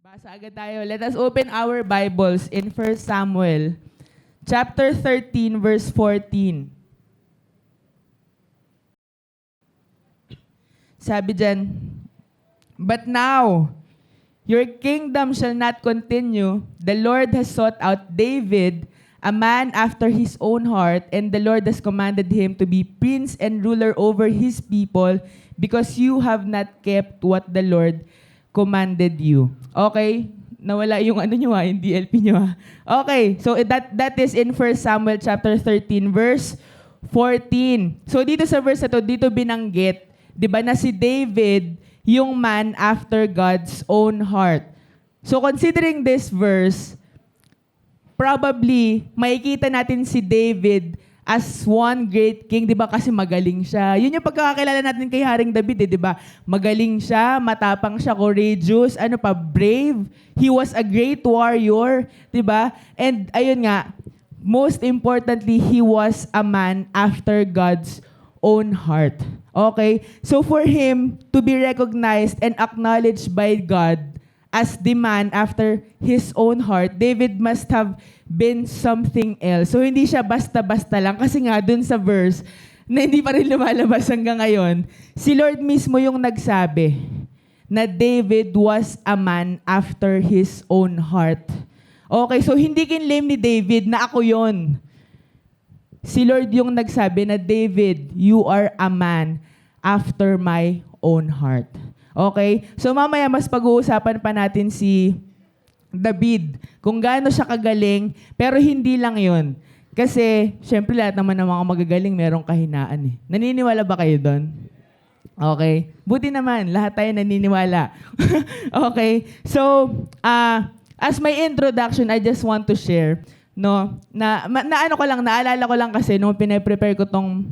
Basa agad tayo. Let us open our Bibles in 1 Samuel, chapter 13, verse 14. Sabi dyan, "But now, your kingdom shall not continue. The Lord has sought out David, a man after his own heart, and the Lord has commanded him to be prince and ruler over his people, because you have not kept what the Lord commanded you." Okay? Nawala yung yung DLP nyo Okay, so that is in 1 Samuel chapter 13, verse 14. So dito sa verse na to, dito binanggit, di ba, na si David, yung man after God's own heart. So considering this verse, probably makikita natin si David as one great king, di ba, kasi magaling siya. Yun yung pagkakakilala natin kay Haring David, di ba? Magaling siya, matapang siya, courageous, brave. He was a great warrior, di ba? And ayun nga, most importantly, he was a man after God's own heart. Okay? So for him to be recognized and acknowledged by God as the man after his own heart, David must have been something else. So hindi siya basta-basta lang. Kasi nga dun sa verse na hindi pa rin lumalabas hanggang ngayon, si Lord mismo yung nagsabi na David was a man after his own heart. Okay, so hindi kinlaim ni David na ako yon. Si Lord yung nagsabi na, David, you are a man after my own heart. Okay? So mamaya mas pag-uusapan pa natin si David, kung gaano siya kagaling, pero hindi lang yun. Kasi, syempre lahat naman ng mga magagaling merong kahinaan eh. Naniniwala ba kayo doon? Okay. Buti naman, lahat tayo naniniwala. Okay. So, as my introduction, I just want to share, no, naalala ko lang kasi nung pinaprepare ko tong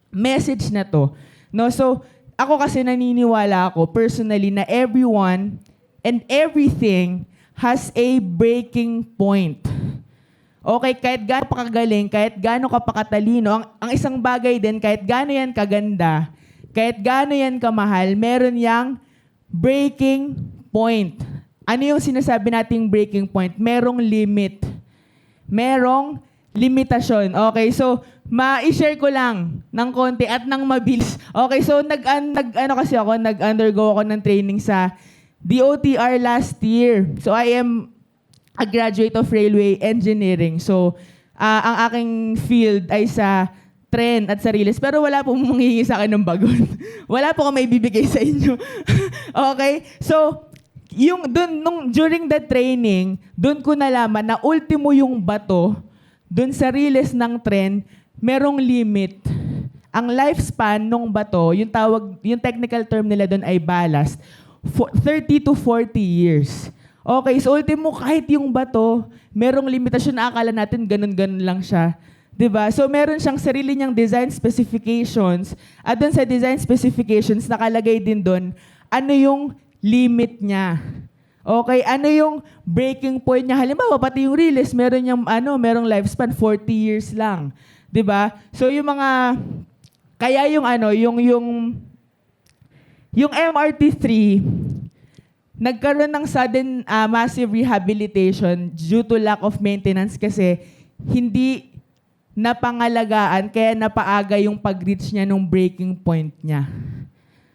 message na to. No, so, ako kasi naniniwala ako personally na everyone and everything has a breaking point. Okay, kahit gaano pa kagaling, kahit gaano ka pa katalino, ang isang bagay din, kahit gaano yan kaganda, kahit gaano yan kamahal, meron yang breaking point. Ano yung sinasabi nating breaking point? Merong limit. Merong limitasyon. Okay, so ma-share ko lang ng konti at ng mabilis. Okay, so nag-undergo ako ng training sa DOTR last year. So I am a graduate of railway engineering. So ang aking field ay sa tren at sa riles. Pero wala po manghihingi sa akin ng bagon. Wala po akong may bibigay sa inyo. Okay? So during the training, dun ko nalaman na ultimo yung bato dun sa riles ng tren, merong limit. Ang lifespan ng bato, yung technical term nila dun ay ballast, 30 to 40 years. Okay, so ultimo kahit yung bato, merong limitasyon na akala natin ganun-ganun lang siya. 'Di ba? So meron siyang sarili niyang design specifications at dun sa design specifications nakalagay din dun ano yung limit niya. Okay, ano yung breaking point niya? Halimbawa, pati yung release, merong lifespan 40 years lang. 'Di ba? So yung kaya yung MRT-3, nagkaroon ng sudden massive rehabilitation due to lack of maintenance kasi hindi napangalagaan kaya napaaga yung pag-reach niya nung breaking point niya.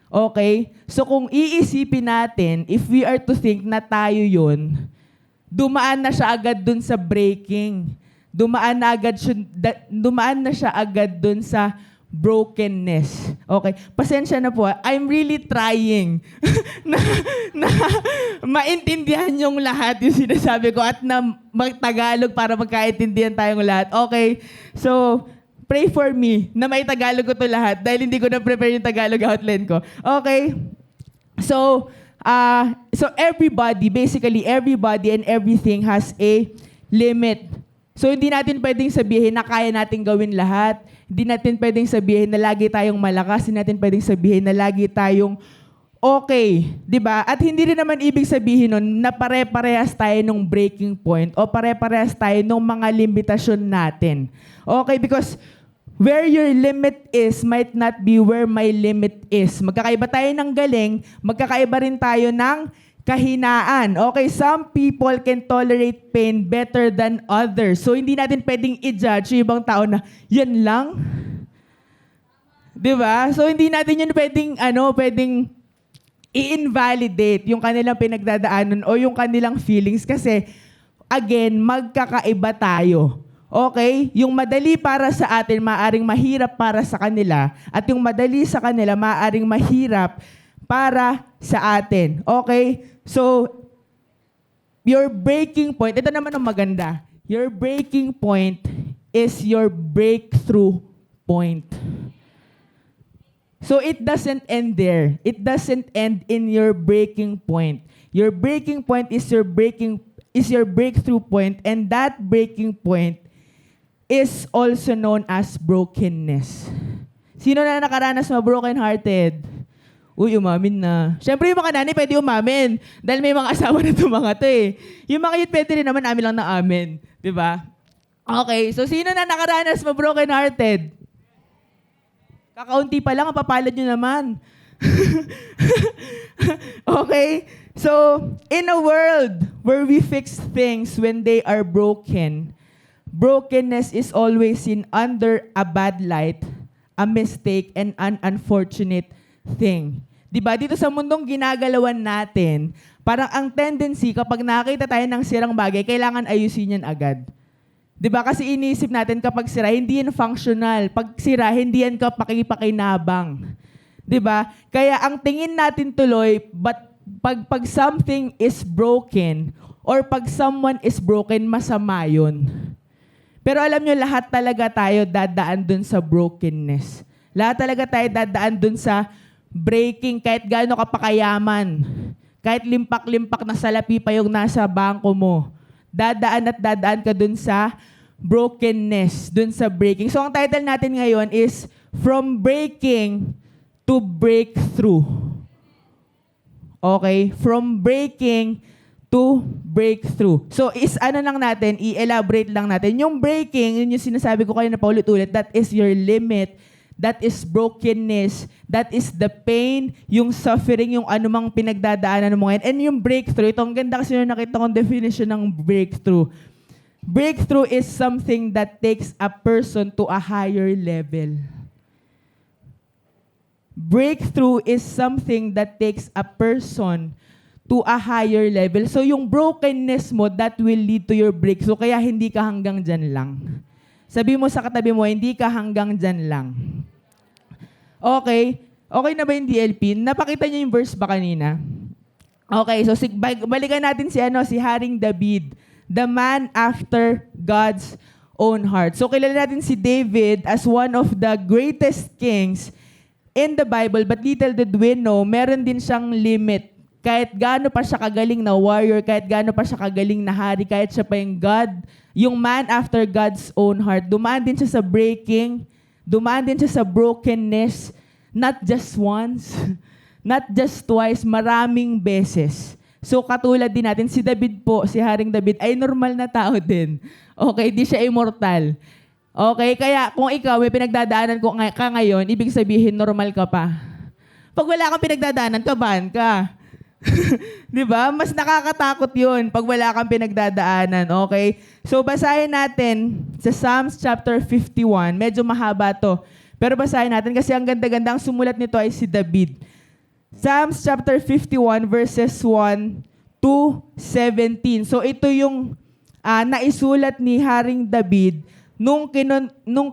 Okay? So kung iisipin natin, if we are to think na tayo yun, dumaan na siya agad dun sa breaking. Dumaan na siya agad dun sa brokenness. Okay? Pasensya na po. I'm really trying na maintindihan yung lahat yung sinasabi ko at na mag-Tagalog para magkaintindihan tayong lahat. Okay? So, pray for me na may Tagalog ko to lahat dahil hindi ko na-prepare yung Tagalog outline ko. Okay? So basically everybody and everything has a limit. So, hindi natin pwedeng sabihin na kaya natin gawin lahat. Hindi natin pwedeng sabihin na lagi tayong malakas. Hindi natin pwedeng sabihin na lagi tayong okay. Diba? At hindi rin naman ibig sabihin nun na pare-parehas tayo nung breaking point o pare-parehas tayo nung mga limitasyon natin. Okay? Because where your limit is might not be where my limit is. Magkakaiba tayo ng galing, magkakaiba rin tayo ng kahinaan. Okay, some people can tolerate pain better than others. So, hindi natin pwedeng i-judge yung ibang tao na, yan lang. 'Di ba? So, hindi natin yun pwedeng i-invalidate yung kanilang pinagdadaanan o yung kanilang feelings kasi, again, magkakaiba tayo. Okay? Yung madali para sa atin, maaring mahirap para sa kanila. At yung madali sa kanila, maaring mahirap para sa atin. Okay? So, your breaking point, ito naman ang maganda. Your breaking point is your breakthrough point. So, it doesn't end there. It doesn't end in your breaking point. Your breaking point is your breakthrough point, and that breaking point is also known as brokenness. Sino na nakaranas na broken-hearted? Uy, umamin na. Siyempre, yung mga nanay pwede umamin. Dahil may mga asawa na itong mga to eh. Yung mga youth pwede rin naman, amin lang na amin. Diba? Okay, so sino na nakaranas mo broken-hearted? Kakaunti pa lang, papalad nyo naman. Okay? So, in a world where we fix things when they are broken, brokenness is always seen under a bad light, a mistake, and an unfortunate thing. Diba? Dito sa mundong ginagalawan natin, parang ang tendency kapag nakita tayo ng sirang bagay, kailangan ayusin yan agad. Diba? Kasi iniisip natin kapag sira, hindi yan functional. Pag sira, hindi yan pakipakinabang. Diba? Kaya ang tingin natin tuloy, but pag something is broken, or pag someone is broken, masama yun. Pero alam nyo, lahat talaga tayo dadaan dun sa brokenness. Lahat talaga tayo dadaan dun sa breaking, kahit gaano ka pakayaman. Kahit limpak-limpak na salapi pa yung nasa bangko mo. Dadaan at dadaan ka dun sa brokenness, dun sa breaking. So ang title natin ngayon is From Breaking to Breakthrough. Okay? From breaking to breakthrough. So, lang natin, i-elaborate lang natin. Yung breaking, yun yung sinasabi ko kayo na paulit-ulit, that is your limit, that is brokenness, that is the pain, yung suffering, yung anumang pinagdadaanan mo ngayon. And yung breakthrough, ito ang ganda kasi yung nakita kong definition ng breakthrough. Breakthrough is something that takes a person to a higher level. Breakthrough is something that takes a person to a higher level. So yung brokenness mo, that will lead to your breakthrough. Kaya hindi ka hanggang dyan lang. Sabi mo sa katabi mo, hindi ka hanggang dyan lang. Okay? Okay na ba yung DLP? Napakita niyo yung verse ba kanina? Okay, so balikan natin si Haring David, the man after God's own heart. So kilala natin si David as one of the greatest kings in the Bible, but little did we know, meron din siyang limit. Kahit gaano pa siya kagaling na warrior, kahit gaano pa siya kagaling na hari, kahit siya pa yung man after God's own heart, dumaan din siya sa breaking, dumaan din siya sa brokenness, not just once, not just twice, maraming beses. So katulad din natin, si David po, si Haring David, ay normal na tao din. Okay, di siya immortal. Okay, kaya kung ikaw may pinagdadaanan ka ngayon, ibig sabihin normal ka pa. Pag wala kang pinagdadaanan, kabahan ka. Di ba? Mas nakakatakot yun pag wala kang pinagdadaanan. Okay? So, basahin natin sa Psalms chapter 51. Medyo mahaba to. Pero basahin natin kasi ang ganda-ganda. Ang sumulat nito ay si David. Psalms chapter 51 verses 1 to 17. So, ito yung naisulat ni Haring David nung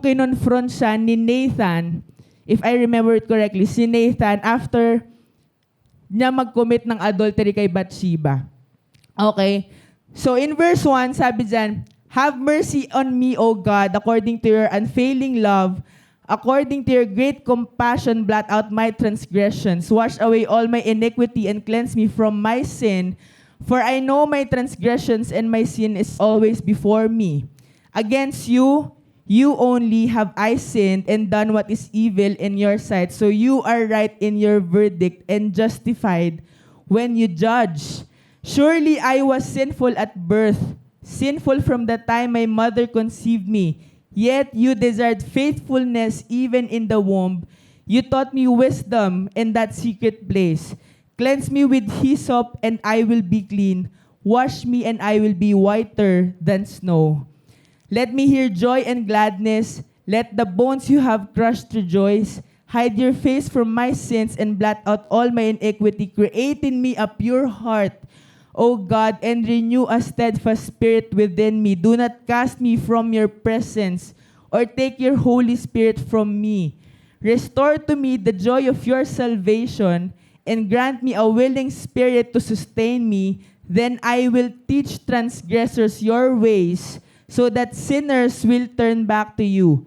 kinonfront siya ni Nathan. If I remember it correctly, si Nathan after niya mag-commit ng adultery kay Bathsheba. Okay? So in verse 1, sabi dyan, have mercy on me, O God, according to your unfailing love, according to your great compassion, blot out my transgressions, wash away all my iniquity, and cleanse me from my sin. For I know my transgressions, and my sin is always before me. Against you, you only have I sinned and done what is evil in your sight. So you are right in your verdict and justified when you judge. Surely I was sinful at birth, sinful from the time my mother conceived me. Yet you desired faithfulness even in the womb. You taught me wisdom in that secret place. Cleanse me with hyssop, and I will be clean. Wash me, and I will be whiter than snow. Let me hear joy and gladness. Let the bones you have crushed rejoice. Hide your face from my sins and blot out all my iniquity. Create in me a pure heart, O God, and renew a steadfast spirit within me. Do not cast me from your presence or take your Holy Spirit from me. Restore to me the joy of your salvation and grant me a willing spirit to sustain me. Then I will teach transgressors your ways so that sinners will turn back to you.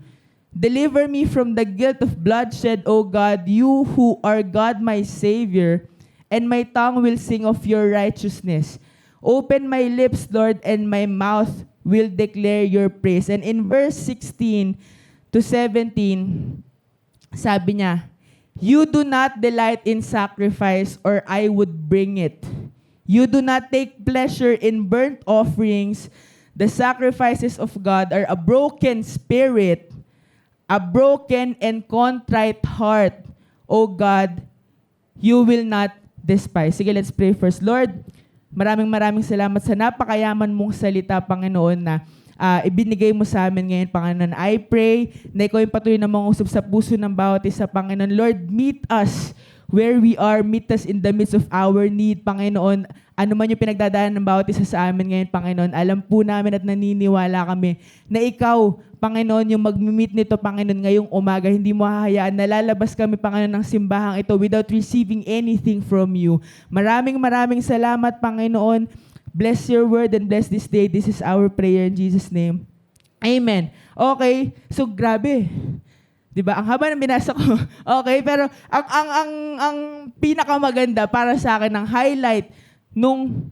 Deliver me from the guilt of bloodshed, O God, you who are God my Savior, and my tongue will sing of your righteousness. Open my lips, Lord, and my mouth will declare your praise. And in verse 16 to 17, sabi niya, you do not delight in sacrifice, or I would bring it. You do not take pleasure in burnt offerings. The sacrifices of God are a broken spirit, a broken and contrite heart. O God, you will not despise. Sige, let's pray first. Lord, maraming salamat sa napakayaman mong salita, Panginoon, na ibinigay mo sa amin ngayon, Panginoon. I pray na ikaw yung patuloy na mangusap sa puso ng bawat isa, Panginoon. Lord, meet us where we are, meet us in the midst of our need, Panginoon. Ano man yung pinagdadaanan ng bawat isa sa amin ngayon, Panginoon, alam po namin at naniniwala kami na ikaw, Panginoon, yung mag-meet nito, Panginoon, ngayong umaga. Hindi mo hahayaan na lalabas kami, Panginoon, ng simbahang ito without receiving anything from you. Maraming salamat, Panginoon. Bless your word and bless this day. This is our prayer in Jesus' name. Amen. Okay, so grabe. 'Di ba? Ang haba ng binasa ko. Okay, pero ang pinakamaganda para sa akin, ang highlight nung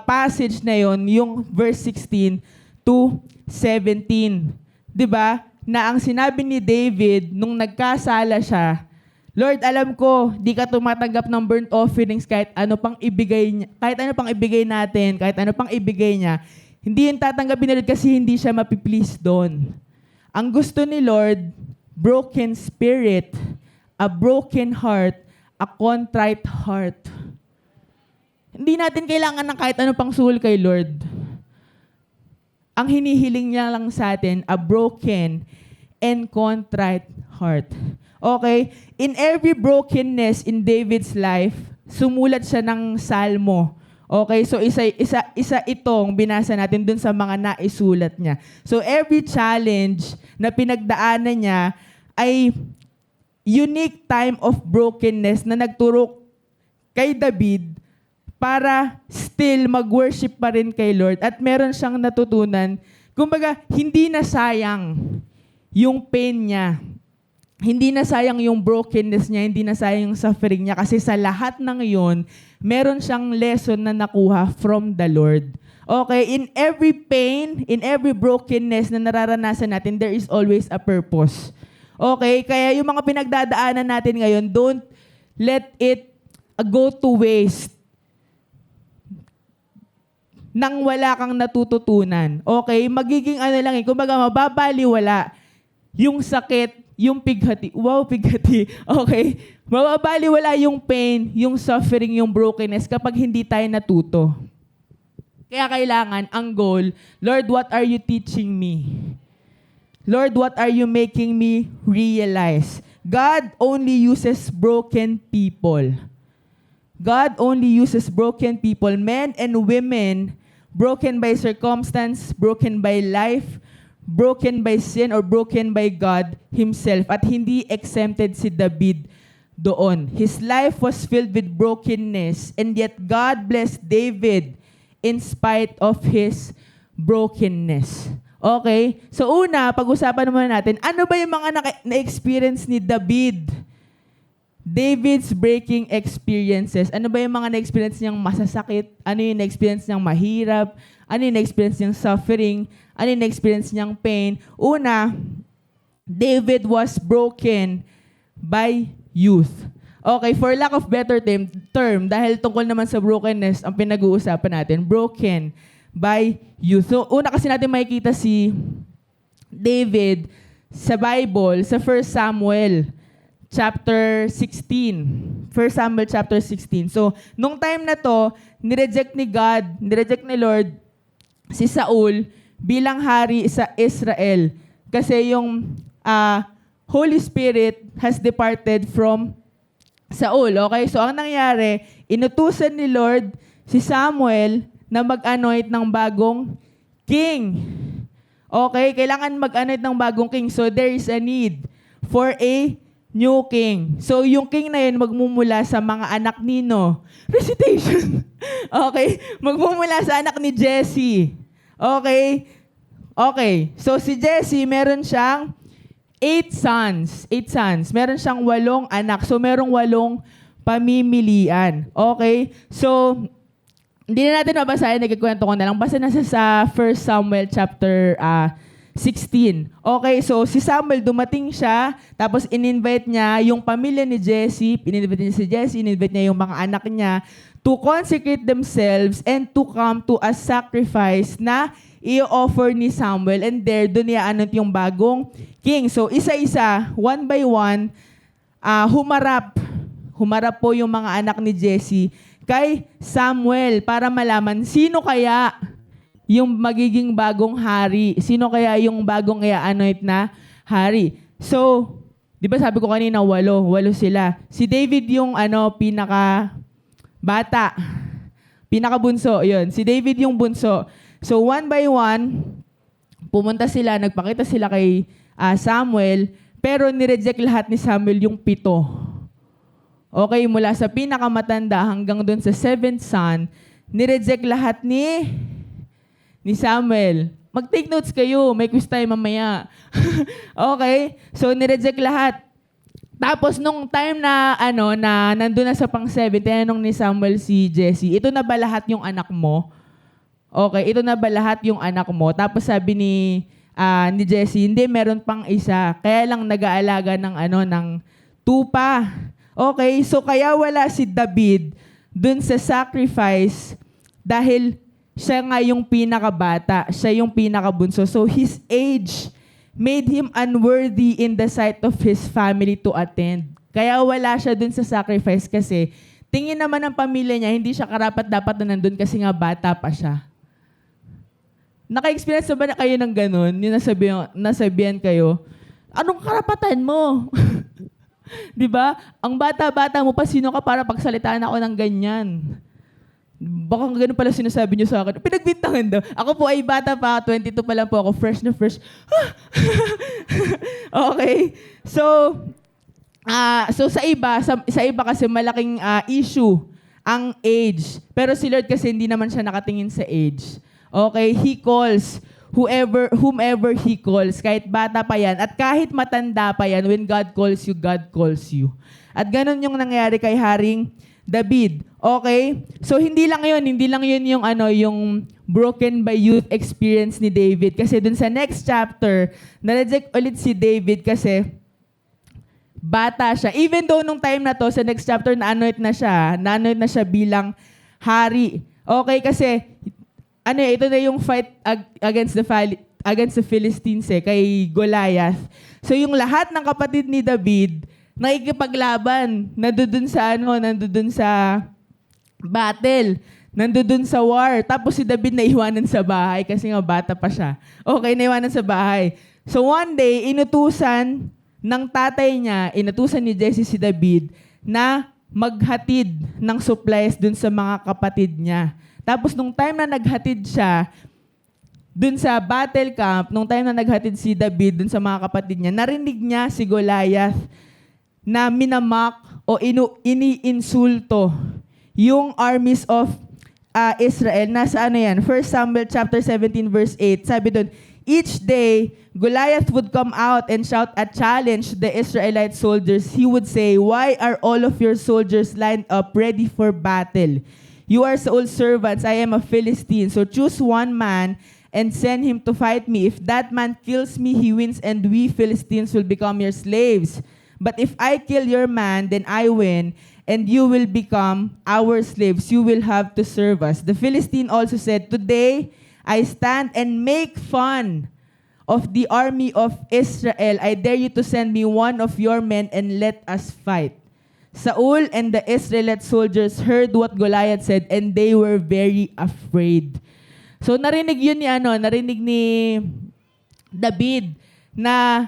passage na yon, yung verse 16 to 17. 'Di ba? Na ang sinabi ni David nung nagkasala siya, Lord, alam ko, di ka tumatanggap ng burnt offerings kahit ano pang ibigay natin, kahit ano pang ibigay niya. Hindi yung tatanggapin ni Lord kasi hindi siya mapiplease doon. Ang gusto ni Lord, broken spirit, a broken heart, a contrite heart. Hindi natin kailangan ng kahit ano pang suhol kay Lord. Ang hinihiling niya lang sa atin, a broken and contrite heart. Okay? In every brokenness in David's life, sumulat siya ng salmo. Okay? So, isa itong binasa natin dun sa mga naisulat niya. So, every challenge na pinagdaanan niya ay unique time of brokenness na nagturo kay David para still mag-worship pa rin kay Lord at meron siyang natutunan. Kumbaga, hindi na sayang yung pain niya. Hindi na sayang yung brokenness niya, hindi na sayang yung suffering niya kasi sa lahat ng iyon, meron siyang lesson na nakuha from the Lord. Okay, in every pain, in every brokenness na nararanasan natin, there is always a purpose. Okay, kaya yung mga pinagdadaanan natin ngayon, don't let it go to waste nang wala kang natututunan. Okay, magiging kumbaga mababaliwala yung sakit, yung pighati. Wow, pighati. Okay. Mababaliwala yung pain, yung suffering, yung brokenness kapag hindi tayo natuto. Kaya kailangan, ang goal, Lord, what are you teaching me? Lord, what are you making me realize? God only uses broken people. God only uses broken people, men and women, broken by circumstance, broken by life, broken by sin or broken by God Himself. At hindi exempted si David doon. His life was filled with brokenness and yet God blessed David in spite of his brokenness. Okay? So una, pag-usapan naman natin, ano ba yung mga na-experience ni David? David's breaking experiences. Ano ba yung mga na-experience niyang masasakit? Ano yung na-experience niyang mahirap? Ano yung na-experience niyang suffering? Ano yung na-experience niyang pain? Una, David was broken by youth. Okay, for lack of better term, dahil tungkol naman sa brokenness, ang pinag-uusapan natin, broken by youth. So, una kasi natin makikita si David sa Bible, sa 1 Samuel chapter 16. 1 Samuel chapter 16. So, nung time na to, nireject ni Lord si Saul bilang hari sa Israel. Kasi yung Holy Spirit has departed from Saul. Okay? So, ang nangyari, inutusan ni Lord si Samuel na mag-anoint ng bagong king. Okay? Kailangan mag-anoint ng bagong king. So, there is a need for a new king. So, yung king na yun magmumula sa mga anak nino. Recitation. Okay? Magmumula sa anak ni Jesse. Okay? Okay. So, si Jesse, meron siyang 8 sons. 8 sons. Meron siyang 8 anak. So, merong 8 pamimilian. Okay? So, hindi na natin mabasahin. Nagkikwento ko na lang. Basta nasa sa 1 Samuel chapter 16. Okay, so si Samuel dumating siya, tapos in-invite niya yung pamilya ni Jesse, in-invite niya si Jesse, in-invite niya yung mga anak niya to consecrate themselves and to come to a sacrifice na i-offer ni Samuel, and there, doon i-anot yung bagong king. So, isa-isa, one by one, humarap po yung mga anak ni Jesse kay Samuel para malaman sino kaya yung magiging bagong hari. Sino kaya yung bagong i-anoint na hari? So, di ba sabi ko kanina, 8 sila. Si David yung pinaka bata. Pinaka-bunso, yun. Si David yung bunso. So, one by one, pumunta sila, nagpakita sila kay Samuel, pero nireject lahat ni Samuel yung 7. Okay, mula sa pinakamatanda hanggang dun sa 7th son, nireject lahat ni Samuel. Mag-take notes kayo. May quiz tayo mamaya. Okay? So, nireject lahat. Tapos, nung time na, nandun na sa pang-7, tinanong ni Samuel si Jesse, ito na ba lahat yung anak mo? Okay, ito na ba lahat yung anak mo? Tapos sabi ni Jesse, hindi, meron pang isa. Kaya lang nag-aalaga ng tupa. Okay, so kaya wala si David dun sa sacrifice dahil siya nga yung pinakabata, siya yung pinakabunso. So his age made him unworthy in the sight of his family to attend. Kaya wala siya dun sa sacrifice kasi tingin naman ng pamilya niya, hindi siya karapat-dapat na nandun kasi nga bata pa siya. Naka-experience na ba na kayo ng ganun? Yung nasabihan kayo, anong karapatan mo? Di ba? Ang bata-bata mo pa, sino ka para pagsalitaan ako ng ganyan? Baka ganun pala sinasabi niyo sa akin. Pinagbintangan daw. Ako po ay bata pa, 22 pa lang po ako, fresh na fresh. Okay. So sa iba kasi malaking issue ang age. Pero si Lord kasi hindi naman siya nakatingin sa age. Okay, He calls whomever He calls. Kahit bata pa yan at kahit matanda pa yan, when God calls you, God calls you. At ganun yung nangyari kay Haring David. Okay? So hindi lang yun yung broken by youth experience ni David. Kasi dun sa next chapter, na-reject ulit si David kasi bata siya. Even though nung time na to, sa next chapter, na-anoint na siya bilang hari. Okay? Kasi, ito na yung fight against the Philistines kay Goliath. So yung lahat ng kapatid ni David, nakikipaglaban, nandoon sa battle, nandoon sa war. Tapos si David naiwanan sa bahay kasi nga bata pa siya. Okay, naiwanan sa bahay. So one day, inutusan ni Jesse si David na maghatid ng supplies dun sa mga kapatid niya. Tapos nung time na naghatid siya, dun sa battle camp, nung time na naghatid si David dun sa mga kapatid niya, narinig niya si Goliath na minamak o iniinsulto yung armies of Israel. Nasa 1 Samuel chapter 17 verse 8. Sabi doon, each day, Goliath would come out and shout a challenge to the Israelite soldiers. He would say, "Why are all of your soldiers lined up ready for battle? You are Saul's servants. I am a Philistine. So choose one man and send him to fight me. If that man kills me, he wins, and we Philistines will become your slaves. But if I kill your man, then I win, and you will become our slaves. You will have to serve us." The Philistine also said, "Today I stand and make fun of the army of Israel, I dare you to send me one of your men and let us fight. Saul and the Israelite soldiers heard what Goliath said and they were very afraid. So narinig yun narinig ni David na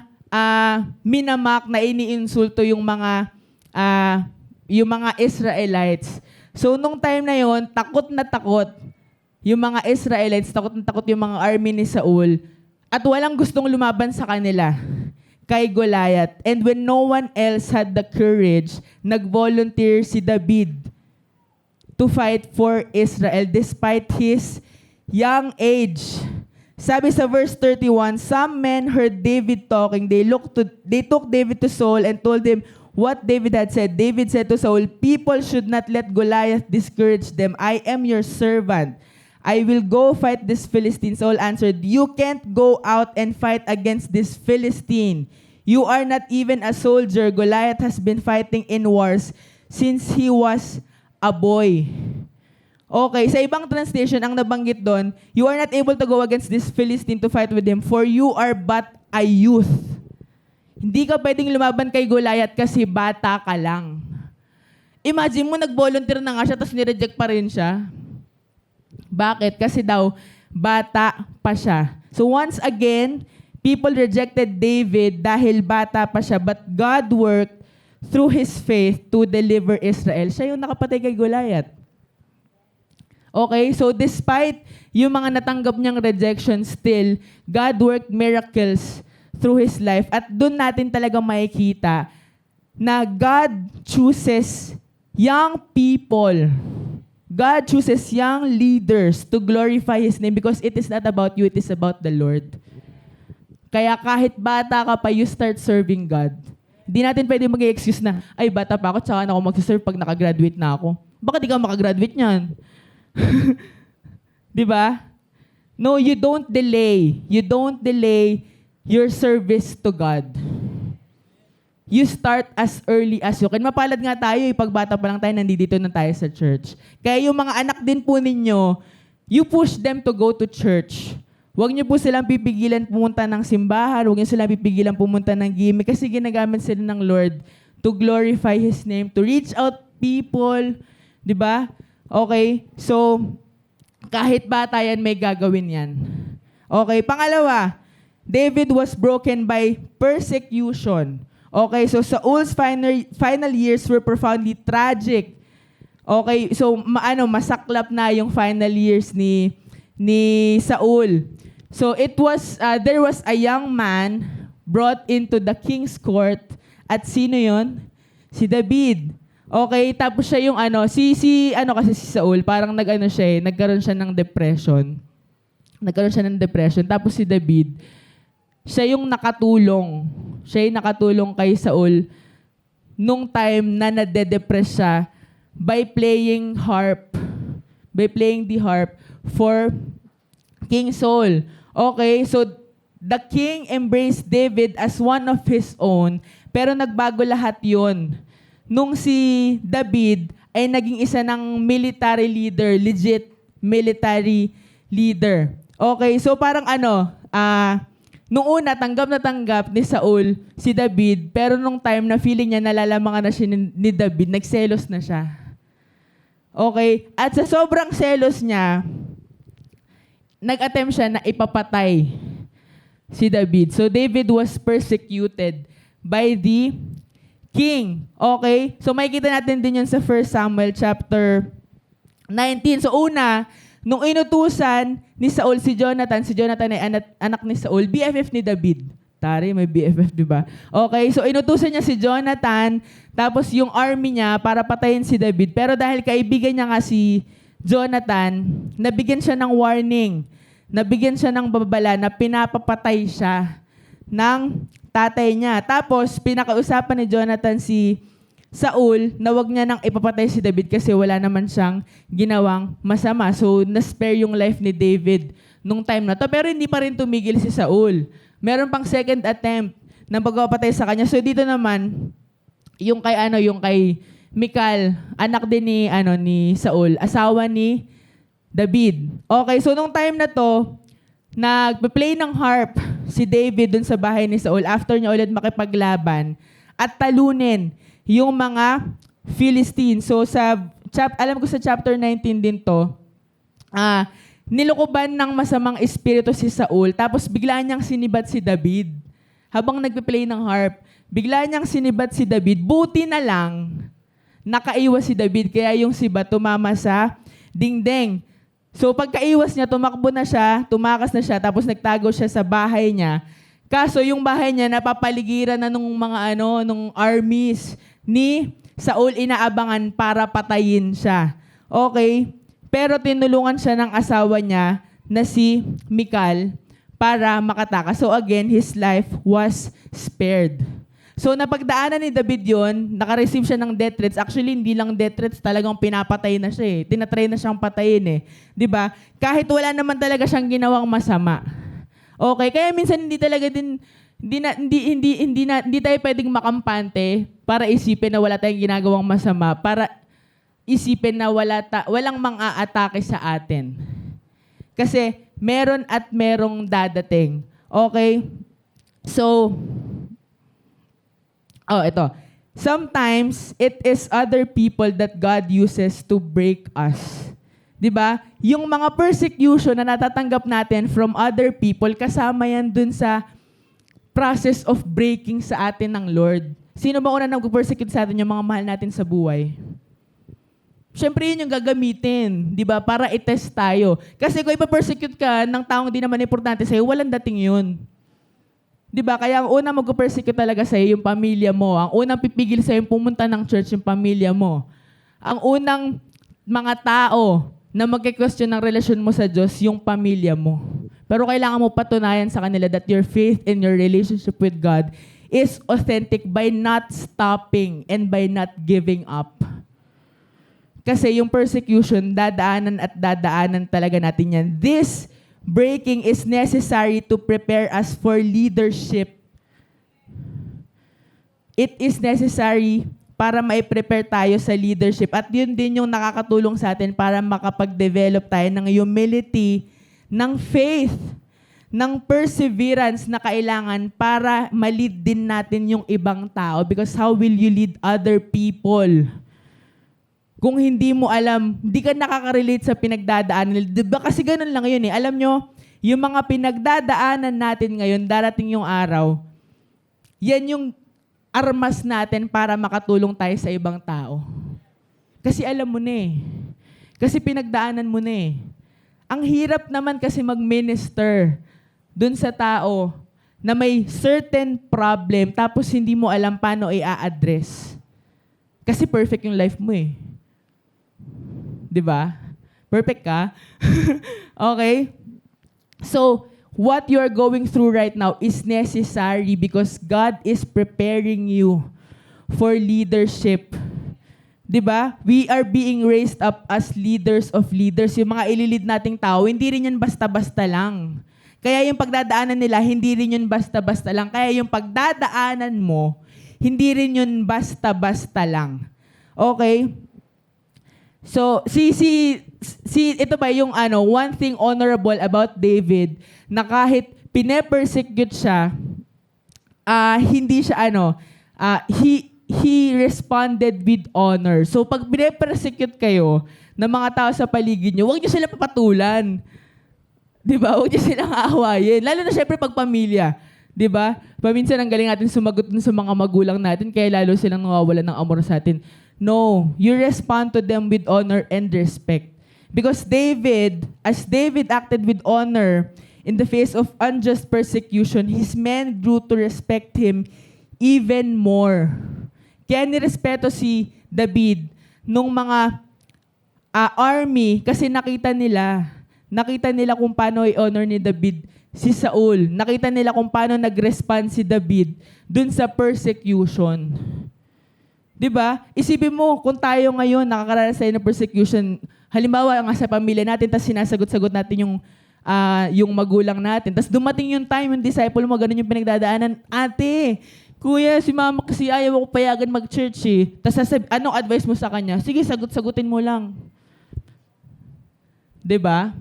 minamak na iniinsulto yung mga Israelites. So nung time na yon, takot na takot yung mga Israelites, takot na takot yung mga army ni Saul at walang gustong lumaban sa kanila kay Goliath. And when no one else had the courage, nag-volunteer si David to fight for Israel despite his young age. Sabi sa verse 31, some men heard David talking. They took David to Saul and told him what David had said. David said to Saul, people should not let Goliath discourage them. I am your servant. I will go fight this Philistine. Saul answered, you can't go out and fight against this Philistine. You are not even a soldier. Goliath has been fighting in wars since he was a boy. Okay, sa ibang translation, ang nabanggit doon, you are not able to go against this Philistine to fight with him, for you are but a youth. Hindi ka pwedeng lumaban kay Goliath kasi bata ka lang. Imagine mo, nag-volunteer na nga siya, tapos nireject pa rin siya. Bakit? Kasi daw, bata pa siya. So once again, people rejected David dahil bata pa siya, but God worked through his faith to deliver Israel. Siya yung nakapatay kay Goliath. Okay, so despite yung mga natanggap niyang rejection, still, God worked miracles through his life. At doon natin talagang makikita na God chooses young people. God chooses young leaders to glorify His name because it is not about you, it is about the Lord. Kaya kahit bata ka pa, you start serving God. Hindi natin pwede mag-excuse na, ay, bata pa ako, tsaka na ako mag-serve pag nakagraduate na ako. Baka di ka makagraduate niyan. Di ba? No, you don't delay. You don't delay your service to God. You start as early as you can. Mapalad nga tayo, pag bata pa lang tayo, nandito na tayo sa church. Kaya yung mga anak din po ninyo, you push them to go to church. Huwag niyo po silang pipigilan pumunta ng simbahan, huwag niyo silang pipigilan pumunta ng gimmick kasi ginagamit sila ng Lord to glorify His name, to reach out people, di ba? Okay, so kahit bata yan, may gagawin yan. Okay, pangalawa, David was broken by persecution. Okay, so Saul's final years were profoundly tragic. Okay, so masaklap na yung final years ni Saul. So there was a young man brought into the king's court at sino yon? Si David. Okay, tapos siya yung si Saul, parang nagkaroon siya ng depression. Tapos si David, siya yung nakatulong. Siya yung nakatulong kay Saul nung time na nade-depress siya by playing the harp for King Saul. Okay, so the king embraced David as one of his own, pero nagbago lahat yon nung si David ay naging isa ng military leader, legit military leader. Okay, so parang nung una, tanggap na tanggap ni Saul si David, pero nung time na feeling niya nalalamangan na siya ni David, nagselos na siya. Okay? At sa sobrang selos niya, nag-attempt siya na ipapatay si David. So David was persecuted by the king. Okay? So makikita natin din yun sa 1 Samuel chapter 19. So una, nung inutusan ni Saul si Jonathan ay anak ni Saul, BFF ni David. Tari, may BFF, di ba? Okay, so inutusan niya si Jonathan, tapos yung army niya para patayin si David. Pero dahil kaibigan niya nga si Jonathan, nabigyan siya ng warning, nabigyan siya ng babala na pinapapatay siya ng tatay niya. Tapos, pinakausapan ni Jonathan si Saul na wag niya nang ipapatay si David kasi wala naman siyang ginawang masama. So, na-spare yung life ni David nung time na to. Pero hindi pa rin tumigil si Saul. Meron pang second attempt na pagpapatay sa kanya. So, dito naman, yung kay Michal, anak din ni Saul, asawa ni David. Okay, so nung time na to, nagpe-play ng harp si David dun sa bahay ni Saul after niya ulit makipaglaban at talunin yung mga Philistines. So alam ko sa chapter 19 din to, nilukuban ng masamang espiritu si Saul, tapos bigla niyang sinibat si David. Habang nagpe-play ng harp, bigla niyang sinibat si David. Buti na lang, nakaiwas si David, kaya yung sibat tumama sa dingding. So pagkaiwas niya, tumakbo na siya, tumakas na siya, tapos nagtago siya sa bahay niya. Kaso yung bahay niya napapaligiran na nung nung armies ni Saul, inaabangan para patayin siya. Okay? Pero tinulungan siya ng asawa niya na si Michal para makatakas. So again, his life was spared. So napagdaanan ni David yun, nakareceive siya ng death threats. Actually, hindi lang death threats, talagang pinapatay na siya eh. Tinatry na siyang patayin eh. 'Di ba? Kahit wala naman talaga siyang ginawang masama. Okay, kaya minsan hindi tayo pwedeng makampante para isipin na wala tayong ginagawang masama, para isipin na walang mang-aatake sa atin. Kasi meron at merong dadating. Okay? So, ito. Sometimes, it is other people that God uses to break us. 'Di ba? Yung mga persecution na natatanggap natin from other people, kasama yan dun sa process of breaking sa atin ng Lord. Sino ba una nag-persecute sa atin? Yung mga mahal natin sa buhay. Siyempre yun yung gagamitin, di ba? Para i-test tayo. Kasi kung ipa-persecute ka ng taong di naman importante sa'yo, walang dating yun. Di ba? Kaya ang unang mag-persecute talaga sa'yo, yung pamilya mo. Ang unang pipigil sa'yo yung pumunta ng church, yung pamilya mo. Ang unang mga tao na magke-question ng relasyon mo sa Diyos, yung pamilya mo. Pero kailangan mo patunayan sa kanila that your faith and your relationship with God is authentic by not stopping and by not giving up. Kasi yung persecution, dadaanan talaga natin yan. This breaking is necessary to prepare us for leadership. It is necessary para mai-prepare tayo sa leadership. At yun din yung nakakatulong sa atin para makapag-develop tayo ng humility, ng faith, ng perseverance na kailangan para ma-lead din natin yung ibang tao. Because how will you lead other people? Kung hindi mo alam, hindi ka nakaka-relate sa pinagdadaanan nila. Diba kasi ganun lang yun eh. Alam nyo, yung mga pinagdadaanan natin ngayon, darating yung araw, yan yung armas natin para makatulong tayo sa ibang tao. Kasi alam mo na eh. Kasi pinagdaanan mo na eh. Ang hirap naman kasi mag-minister dun sa tao na may certain problem tapos hindi mo alam paano i-address. Kasi perfect yung life mo eh. 'Di ba? Perfect ka? Okay? So, what you are going through right now is necessary because God is preparing you for leadership. 'Di ba? We are being raised up as leaders of leaders. Yung mga ililid nating tao, hindi rin yan basta-basta lang. Kaya yung pagdadaanan nila, hindi rin yun basta-basta lang. Kaya yung pagdadaanan mo, hindi rin yun basta-basta lang. Okay? So, ito ba yung one thing honorable about David, na kahit pine-persecute siya, hindi siya he responded with honor. So, pag pine-persecute kayo ng mga tao sa paligid nyo, huwag nyo sila papatulan. Diba? Huwag nyo silang aawayin. Lalo na syempre pag pamilya. Diba? Paminsan ang galing natin sumagot dun sa mga magulang natin, kaya lalo silang nawawalan ng amor sa atin. No, you respond to them with honor and respect. Because as David acted with honor in the face of unjust persecution, his men grew to respect him even more. Kaya nirespeto si David nung mga army kasi nakita nila kung paano i-honor ni David si Saul. Nakita nila kung paano nag-respond si David dun sa persecution. 'Di ba? Isipin mo, kung tayo ngayon nakakaranas tayo ng persecution, halimbawa nga sa pamilya natin, tapos sinasagot-sagot natin yung magulang natin. Tapos dumating yung time, yung disciple mo, ganun yung pinagdadaanan. Ate, kuya, si mama kasi ayaw ako payagan mag-church eh. Tapos anong advice mo sa kanya? Sige, sagot-sagutin mo lang. 'Di ba?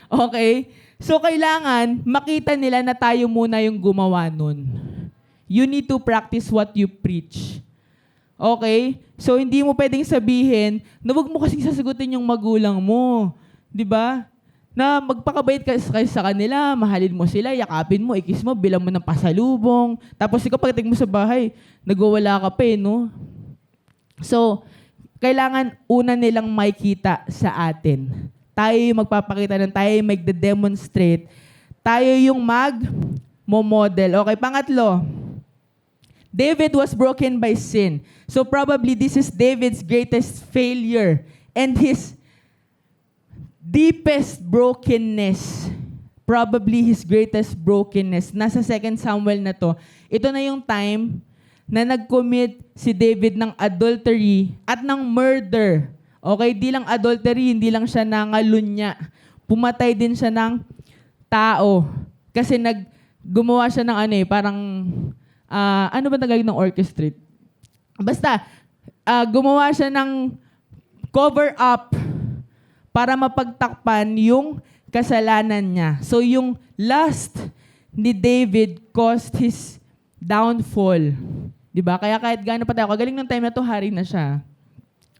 Okay? So, kailangan makita nila na tayo muna yung gumawa nun. You need to practice what you preach. Okay? So, hindi mo pwedeng sabihin na huwag mo kasing sasagutin yung magulang mo. Di ba? Na magpakabait ka sa kanila, mahalin mo sila, yakapin mo, ikis mo, bilang mo ng pasalubong. Tapos ikaw pagdating mo sa bahay, nagwawala ka pa no? So, kailangan una nilang makita sa atin. Tayo yung magpapakita ng tayo yung magde-demonstrate. Tayo yung mag-model. Okay, pangatlo. David was broken by sin. So probably this is David's greatest failure and his deepest brokenness. Probably his greatest brokenness. Nasa 2 Samuel na to. Ito na yung time na nag-commit si David ng adultery at ng murder. Okay, di lang adultery, hindi lang siya nangalunya. Pumatay din siya ng tao. Kasi gumawa siya ng parang ano ba tagay ng orchestrate? Basta, gumawa siya ng cover-up para mapagtakpan yung kasalanan niya. So, yung lust ni David caused his downfall. Diba? Kaya kahit gaano pa tayo, kagaling ng time na to, hari na siya.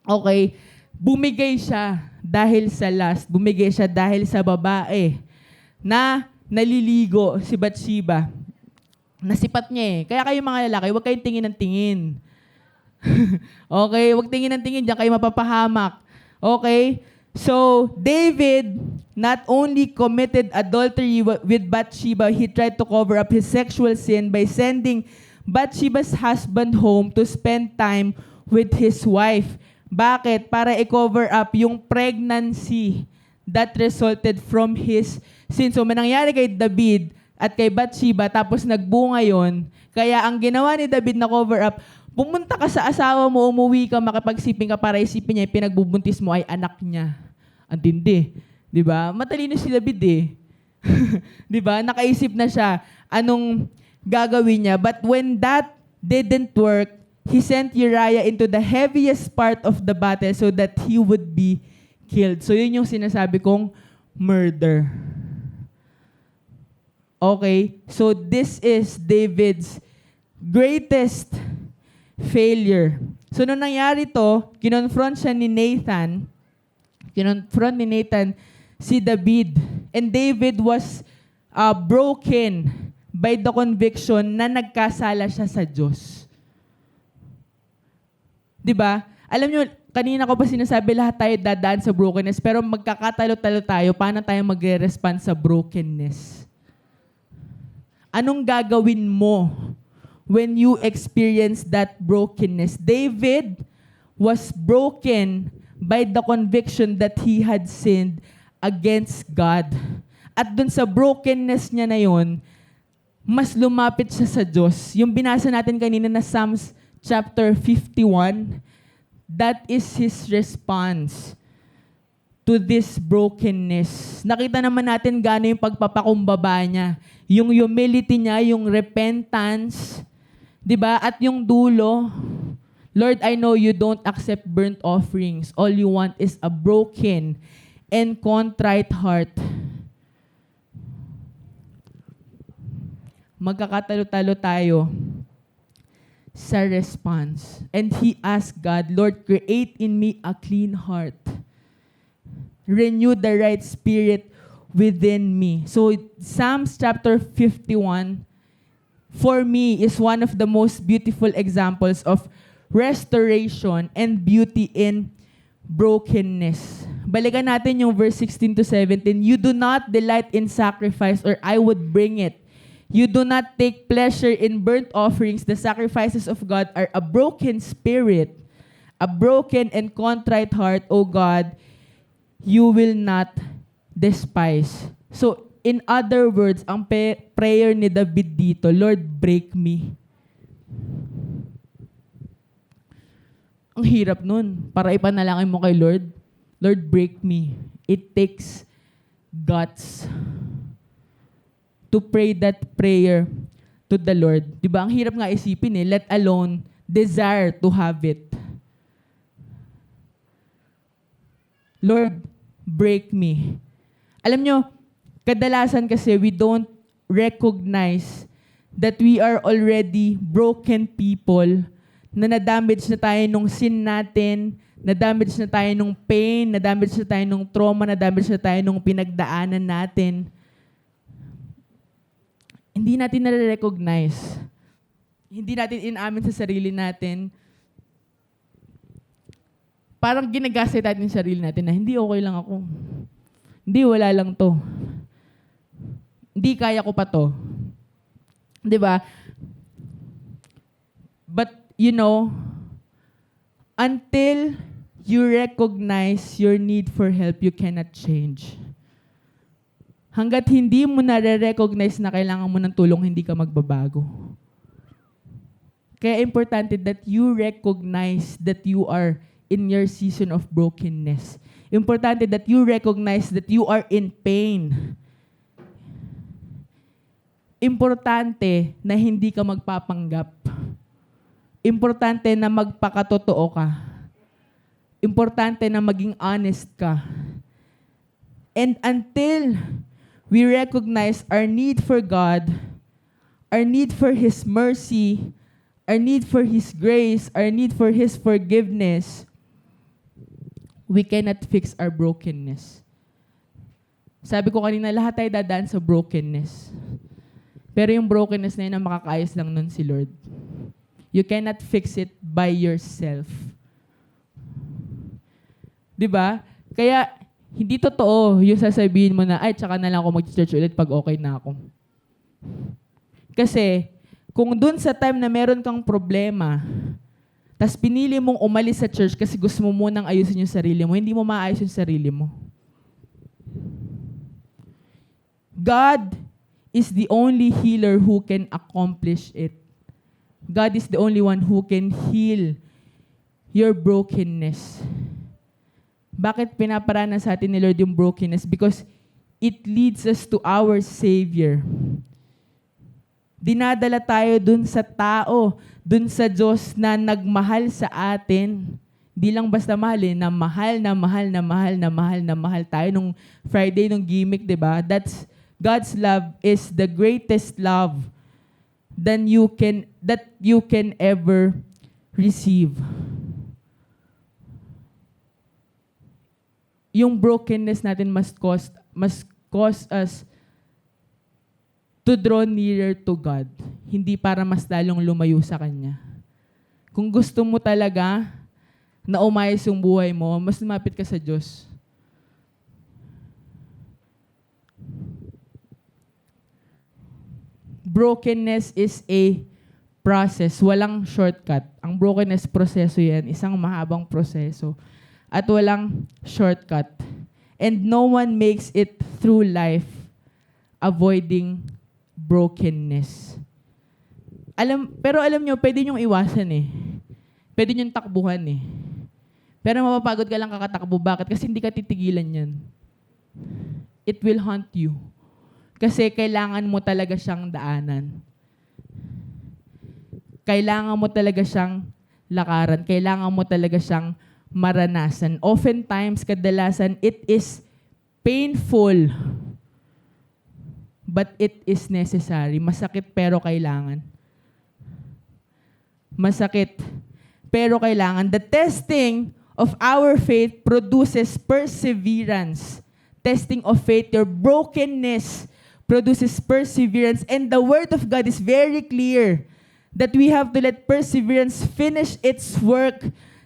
Okay? Bumigay siya dahil sa lust. Bumigay siya dahil sa babae na naliligo si Bathsheba. Nasipat niya Kaya kayo mga lalaki, huwag kayong tingin ng tingin. Okay? Huwag tingin ng tingin, diyan kayo mapapahamak. Okay? So, David not only committed adultery with Bathsheba, he tried to cover up his sexual sin by sending Bathsheba's husband home to spend time with his wife. Bakit? Para i-cover up yung pregnancy that resulted from his sin. So, may nangyari kay David at kay Bathsheba, tapos nagbunga yon. Kaya ang ginawa ni David na cover up, pumunta ka sa asawa mo, umuwi ka, makipagsiping ka para isipin niya, pinagbubuntis mo ay anak niya. Ang tindi. Diba? Matalino si David Diba? Nakaisip na siya anong gagawin niya. But when that didn't work, he sent Uriah into the heaviest part of the battle so that he would be killed. So yun yung sinasabi kong murder. Okay, so this is David's greatest failure. So nung nangyari to, kinonfront ni Nathan si David. And David was broken by the conviction na nagkasala siya sa Diyos. Diba? Alam nyo, kanina ko pa sinasabi lahat tayo dadaan sa brokenness, pero magkakatalo-talo tayo, paano tayo magre-respond sa brokenness? Anong gagawin mo when you experience that brokenness? David was broken by the conviction that he had sinned against God. At dun sa brokenness niya na yun, mas lumapit siya sa Diyos. Yung binasa natin kanina na Psalms chapter 51, that is his response to this brokenness. Nakita naman natin gaano yung pagpapakumbaba niya. Yung humility niya, yung repentance, di ba? At yung dulo, Lord, I know you don't accept burnt offerings. All you want is a broken and contrite heart. Magkakatalo-talo tayo sa response. And he asked God, Lord, create in me a clean heart. Renew the right spirit within me. So Psalms chapter 51, for me, is one of the most beautiful examples of restoration and beauty in brokenness. Balikan natin yung verse 16 to 17. You do not delight in sacrifice, or I would bring it. You do not take pleasure in burnt offerings. The sacrifices of God are a broken spirit, a broken and contrite heart, O God, you will not despise. So, in other words, ang prayer ni David dito, Lord, break me. Ang hirap nun. Para ipanalangin mo kay Lord, Lord, break me. It takes guts to pray that prayer to the Lord. Diba? Ang hirap nga isipin let alone desire to have it. Lord, break me. Alam nyo, kadalasan kasi we don't recognize that we are already broken people, na na-damage na tayo nung sin natin, na-damage na tayo nung pain, na-damage na tayo nung trauma, na-damage na tayo nung pinagdaanan natin. Hindi natin na-recognize. Hindi natin inamin sa sarili natin. Parang ginagasay natin yung sarili natin na hindi, okay lang ako. Hindi, wala lang to. Hindi, kaya ko pa to. Di ba? But, you know, until you recognize your need for help, you cannot change. Hanggat hindi mo na-recognize na kailangan mo ng tulong, hindi ka magbabago. Kaya importante that you recognize that you are in your season of brokenness. Importante that you recognize that you are in pain. Importante na hindi ka magpapanggap. Importante na magpakatotoo ka. Importante na maging honest ka. And until we recognize our need for God, our need for His mercy, our need for His grace, our need for His forgiveness, we cannot fix our brokenness. Sabi ko kanina, lahat tayo dadaan sa brokenness. Pero yung brokenness na yun, ang makakaayos lang nun si Lord. You cannot fix it by yourself. Diba? Kaya, hindi totoo yung sasabihin mo na, ay, tsaka na lang ako mag-church ulit pag okay na ako. Kasi, kung dun sa time na meron kang problema, tas pinili mong umalis sa church kasi gusto mo munang ayusin yung sarili mo, hindi mo maayos yung sarili mo. God is the only healer who can accomplish it. God is the only one who can heal your brokenness. Bakit pinaparana sa atin ni Lord yung brokenness? Because it leads us to our Savior. Dinadala tayo dun sa tao, dun sa Diyos na nagmahal sa atin. Di lang basta mahalin, na mahal na mahal na mahal na mahal na mahal tayo nung Friday, nung gimmick, di ba? That's God's love is the greatest love that you can ever receive. Yung brokenness natin must cause us to draw nearer to God, hindi para mas lalong lumayo sa Kanya. Kung gusto mo talaga na umayos yung buhay mo, mas lumapit ka sa Diyos. Brokenness is a process. Walang shortcut. Ang brokenness, proseso yan. Isang mahabang proseso. At walang shortcut. And no one makes it through life avoiding brokenness. Pero alam nyo, pwede nyong iwasan eh. Pwede nyong takbuhan eh. Pero mapapagod ka lang kakatakbo. Bakit? Kasi hindi ka titigilan yan. It will haunt you. Kasi kailangan mo talaga siyang daanan. Kailangan mo talaga siyang lakaran. Kailangan mo talaga siyang maranasan. Oftentimes, kadalasan, it is painful. But it is necessary. Masakit pero kailangan. Masakit pero kailangan. The testing of our faith produces perseverance. Testing of faith, your brokenness produces perseverance. And the Word of God is very clear that we have to let perseverance finish its work.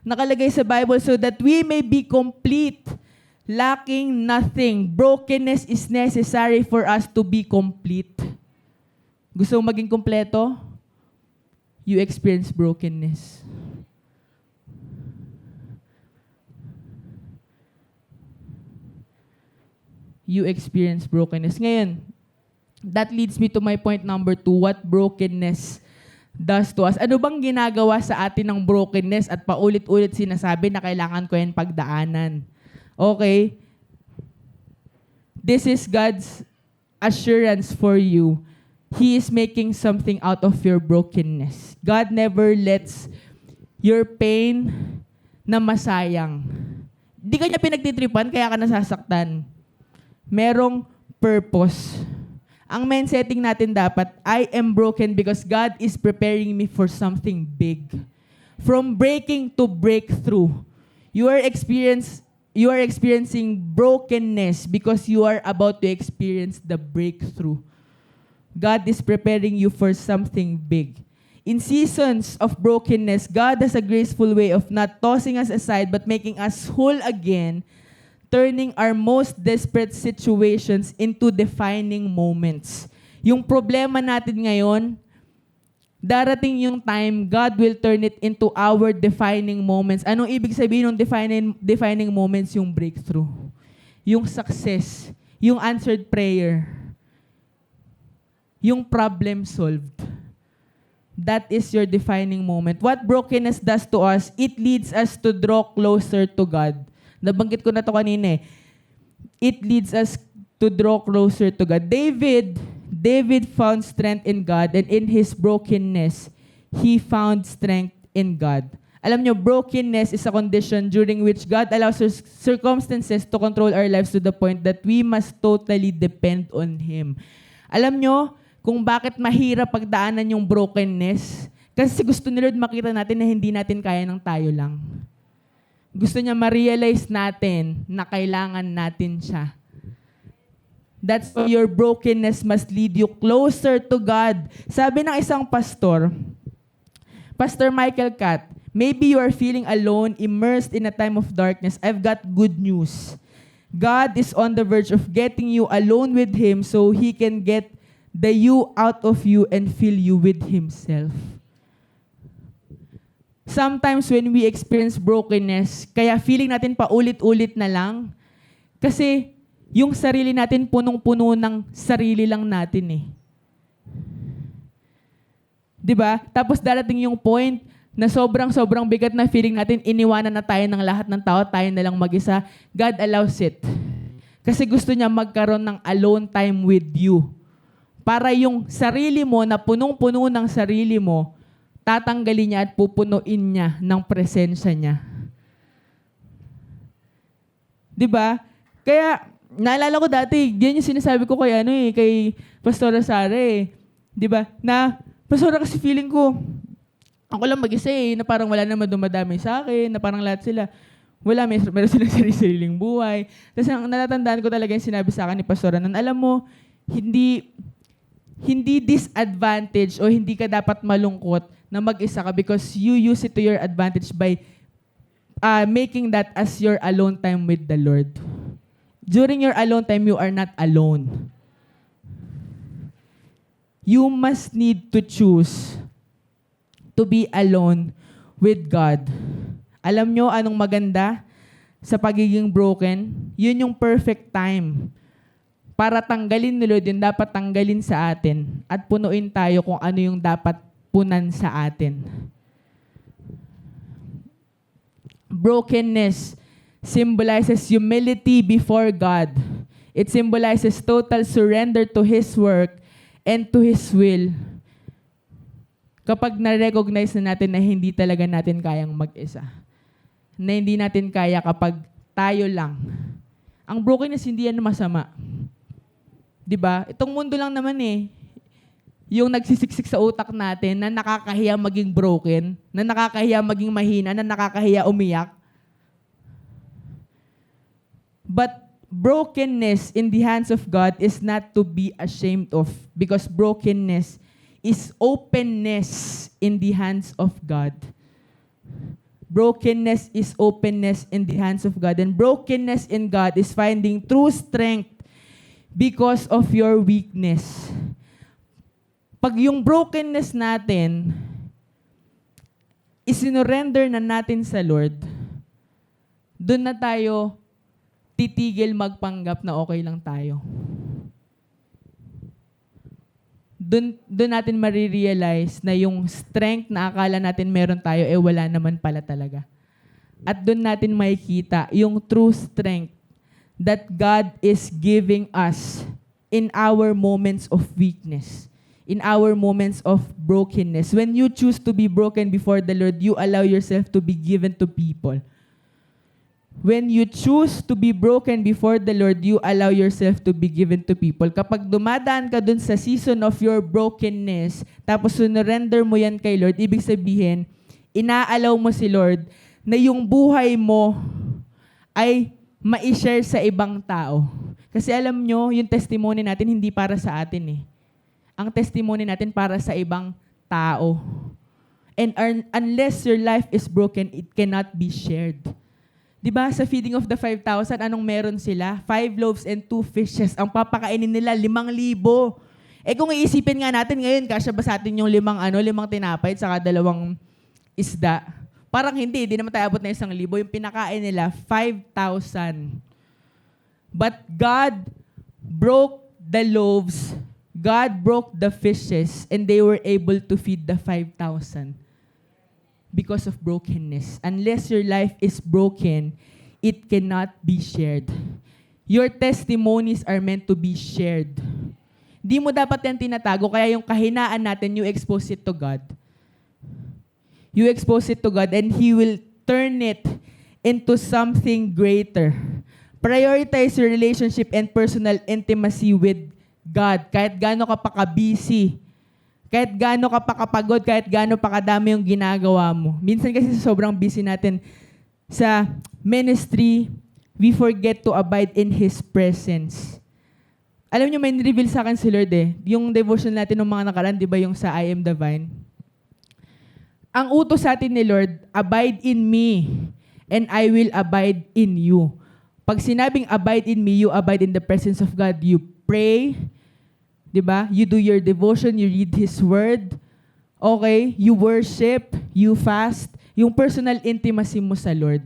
Nakalagay sa Bible, so that we may be complete, lacking nothing. Brokenness is necessary for us to be complete. Gusto mo maging kompleto? You experience brokenness. You experience brokenness. Ngayon, that leads me to my point number 2, what brokenness does to us. Ano bang ginagawa sa atin ng brokenness at paulit-ulit sinasabi na kailangan ko yan pagdaanan? Okay? This is God's assurance for you. He is making something out of your brokenness. God never lets your pain na masayang. Di ka niya pinagtitripan, kaya ka nasasaktan. merong purpose. Ang main setting natin dapat, I am broken because God is preparing me for something big. From breaking to breakthrough. You are experiencing brokenness because you are about to experience the breakthrough. God is preparing you for something big. In seasons of brokenness, God has a graceful way of not tossing us aside but making us whole again, turning our most desperate situations into defining moments. Yung problema natin ngayon, darating yung time, God will turn it into our defining moments. Anong ibig sabihin ng defining moments? Yung breakthrough, yung success, yung answered prayer, yung problem solved. That is your defining moment. What brokenness does to us, it leads us to draw closer to God. Nabanggit ko na to kanina eh. It leads us to draw closer to God. David found strength in God, and in his brokenness, he found strength in God. Alam nyo, brokenness is a condition during which God allows circumstances to control our lives to the point that we must totally depend on Him. Alam nyo, kung bakit mahirap pagdaanan yung brokenness, kasi gusto ni Lord makita natin na hindi natin kaya ng tayo lang. Gusto niya ma-realize natin na kailangan natin siya. That's why your brokenness must lead you closer to God. Sabi ng isang pastor, Pastor Michael Catt, maybe you are feeling alone, immersed in a time of darkness. I've got good news. God is on the verge of getting you alone with Him so He can get the you out of you and fill you with Himself. Sometimes when we experience brokenness, kaya feeling natin paulit-ulit na lang, kasi yung sarili natin punong-puno ng sarili lang natin eh. 'Di ba? Tapos darating yung point na sobrang bigat na feeling natin, iniwanan na tayo ng lahat ng tao, tayo na lang mag-isa. God allows it. Kasi gusto niya magkaroon ng alone time with you. Para yung sarili mo na punong-puno ng sarili mo, tatanggalin niya at pupunuin niya ng presensya niya. 'Di ba? Kaya naalala ko dati, yan yung sinasabi ko kay Pastora Sara eh. 'Di ba? Na Pastora, kasi feeling ko ako lang mag-isa eh, na parang wala naman dumadami sa akin, na parang lahat sila meron silang sariling buhay. Tapos ang natatandaan ko talaga yung sinabi sa akin ni Pastora nun, alam mo, hindi disadvantage o hindi ka dapat malungkot na mag-isa ka because you use it to your advantage by making that as your alone time with the Lord. During your alone time, you are not alone. You must need to choose to be alone with God. Alam nyo anong maganda sa pagiging broken? Yun yung perfect time para tanggalin ni Lord yung dapat tanggalin sa atin at punuin tayo kung ano yung dapat punan sa atin. Brokenness symbolizes humility before God. It symbolizes total surrender to His work and to His will. Kapag na-recognize na natin na hindi talaga natin kayang mag-isa. Na hindi natin kaya kapag tayo lang. Ang brokenness, hindi yan masama. 'Di ba? Itong mundo lang naman eh. Yung nagsisiksik sa utak natin na nakakahiya maging broken, na nakakahiya maging mahina, na nakakahiya umiyak. But brokenness in the hands of God is not to be ashamed of, because brokenness is openness in the hands of God. Brokenness is openness in the hands of God. And brokenness in God is finding true strength because of your weakness. Pag yung brokenness natin, isinurrender na natin sa Lord, doon na tayo titigil magpanggap na okay lang tayo. Doon natin marirealize na yung strength na akala natin meron tayo, wala naman pala talaga. At doon natin makikita yung true strength that God is giving us in our moments of weakness, in our moments of brokenness. When you choose to be broken before the Lord, you allow yourself to be given to people. When you choose to be broken before the Lord, you allow yourself to be given to people. Kapag dumadaan ka dun sa season of your brokenness, tapos surrender mo yan kay Lord, ibig sabihin, inaalaw mo si Lord na yung buhay mo ay ma-share sa ibang tao. Kasi alam nyo, yung testimony natin hindi para sa atin eh. Ang testimony natin para sa ibang tao. And unless your life is broken, it cannot be shared. Diba, sa feeding of the 5,000, anong meron sila? 5 loaves and 2 fishes. Ang papakainin nila, 5,000. Eh kung iisipin nga natin ngayon, kasya ba sa atin yung 5 tinapay at saka 2 isda? Parang hindi naman tayo abot na 1,000. Yung pinakain nila, 5,000. But God broke the loaves, God broke the fishes, and they were able to feed the 5,000. Because of brokenness. Unless your life is broken, it cannot be shared. Your testimonies are meant to be shared. Di mo dapat yan tinatago, kaya yung kahinaan natin, you expose it to God. You expose it to God and He will turn it into something greater. Prioritize your relationship and personal intimacy with God. Kahit gaano ka pa ka-busy, kahit gaano ka pa kapagod, kahit gaano pa kadami yung ginagawa mo. Minsan kasi sobrang busy natin sa ministry, we forget to abide in His presence. Alam niyo, may reveal sa akin si Lord eh. Yung devotion natin ng mga nakaraan, di ba yung sa I Am the Vine? Ang utos sa atin ni Lord, abide in me, and I will abide in you. Pag sinabing abide in me, you abide in the presence of God. You pray, diba? You do your devotion, you read His Word, okay? You worship, you fast, yung personal intimacy mo sa Lord.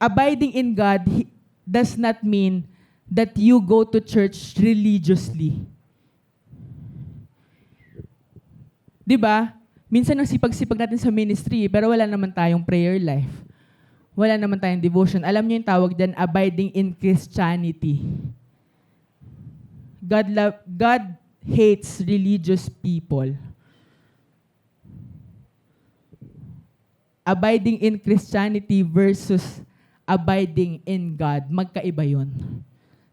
Abiding in God does not mean that you go to church religiously. Diba? Minsan ang sipag-sipag natin sa ministry, pero wala naman tayong prayer life. Wala naman tayong devotion. Alam niyo yung tawag dyan, abiding in Christianity. God hates religious people. Abiding in Christianity versus abiding in God, magkaiba yun.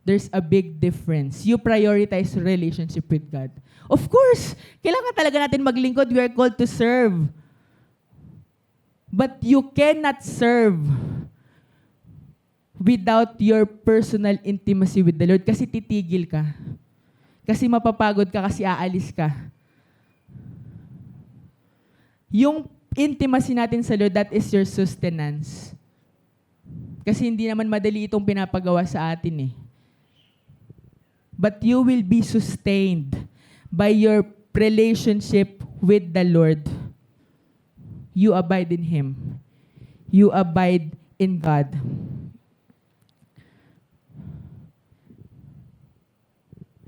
There's a big difference. You prioritize relationship with God. Of course, kailangan talaga natin maglingkod. We are called to serve. But you cannot serve without your personal intimacy with the Lord kasi titigil ka. Kasi mapapagod ka, kasi aalis ka. Yung intimacy natin sa Lord, that is your sustenance. Kasi hindi naman madali itong pinapagawa sa atin eh. But you will be sustained by your relationship with the Lord. You abide in Him. You abide in God.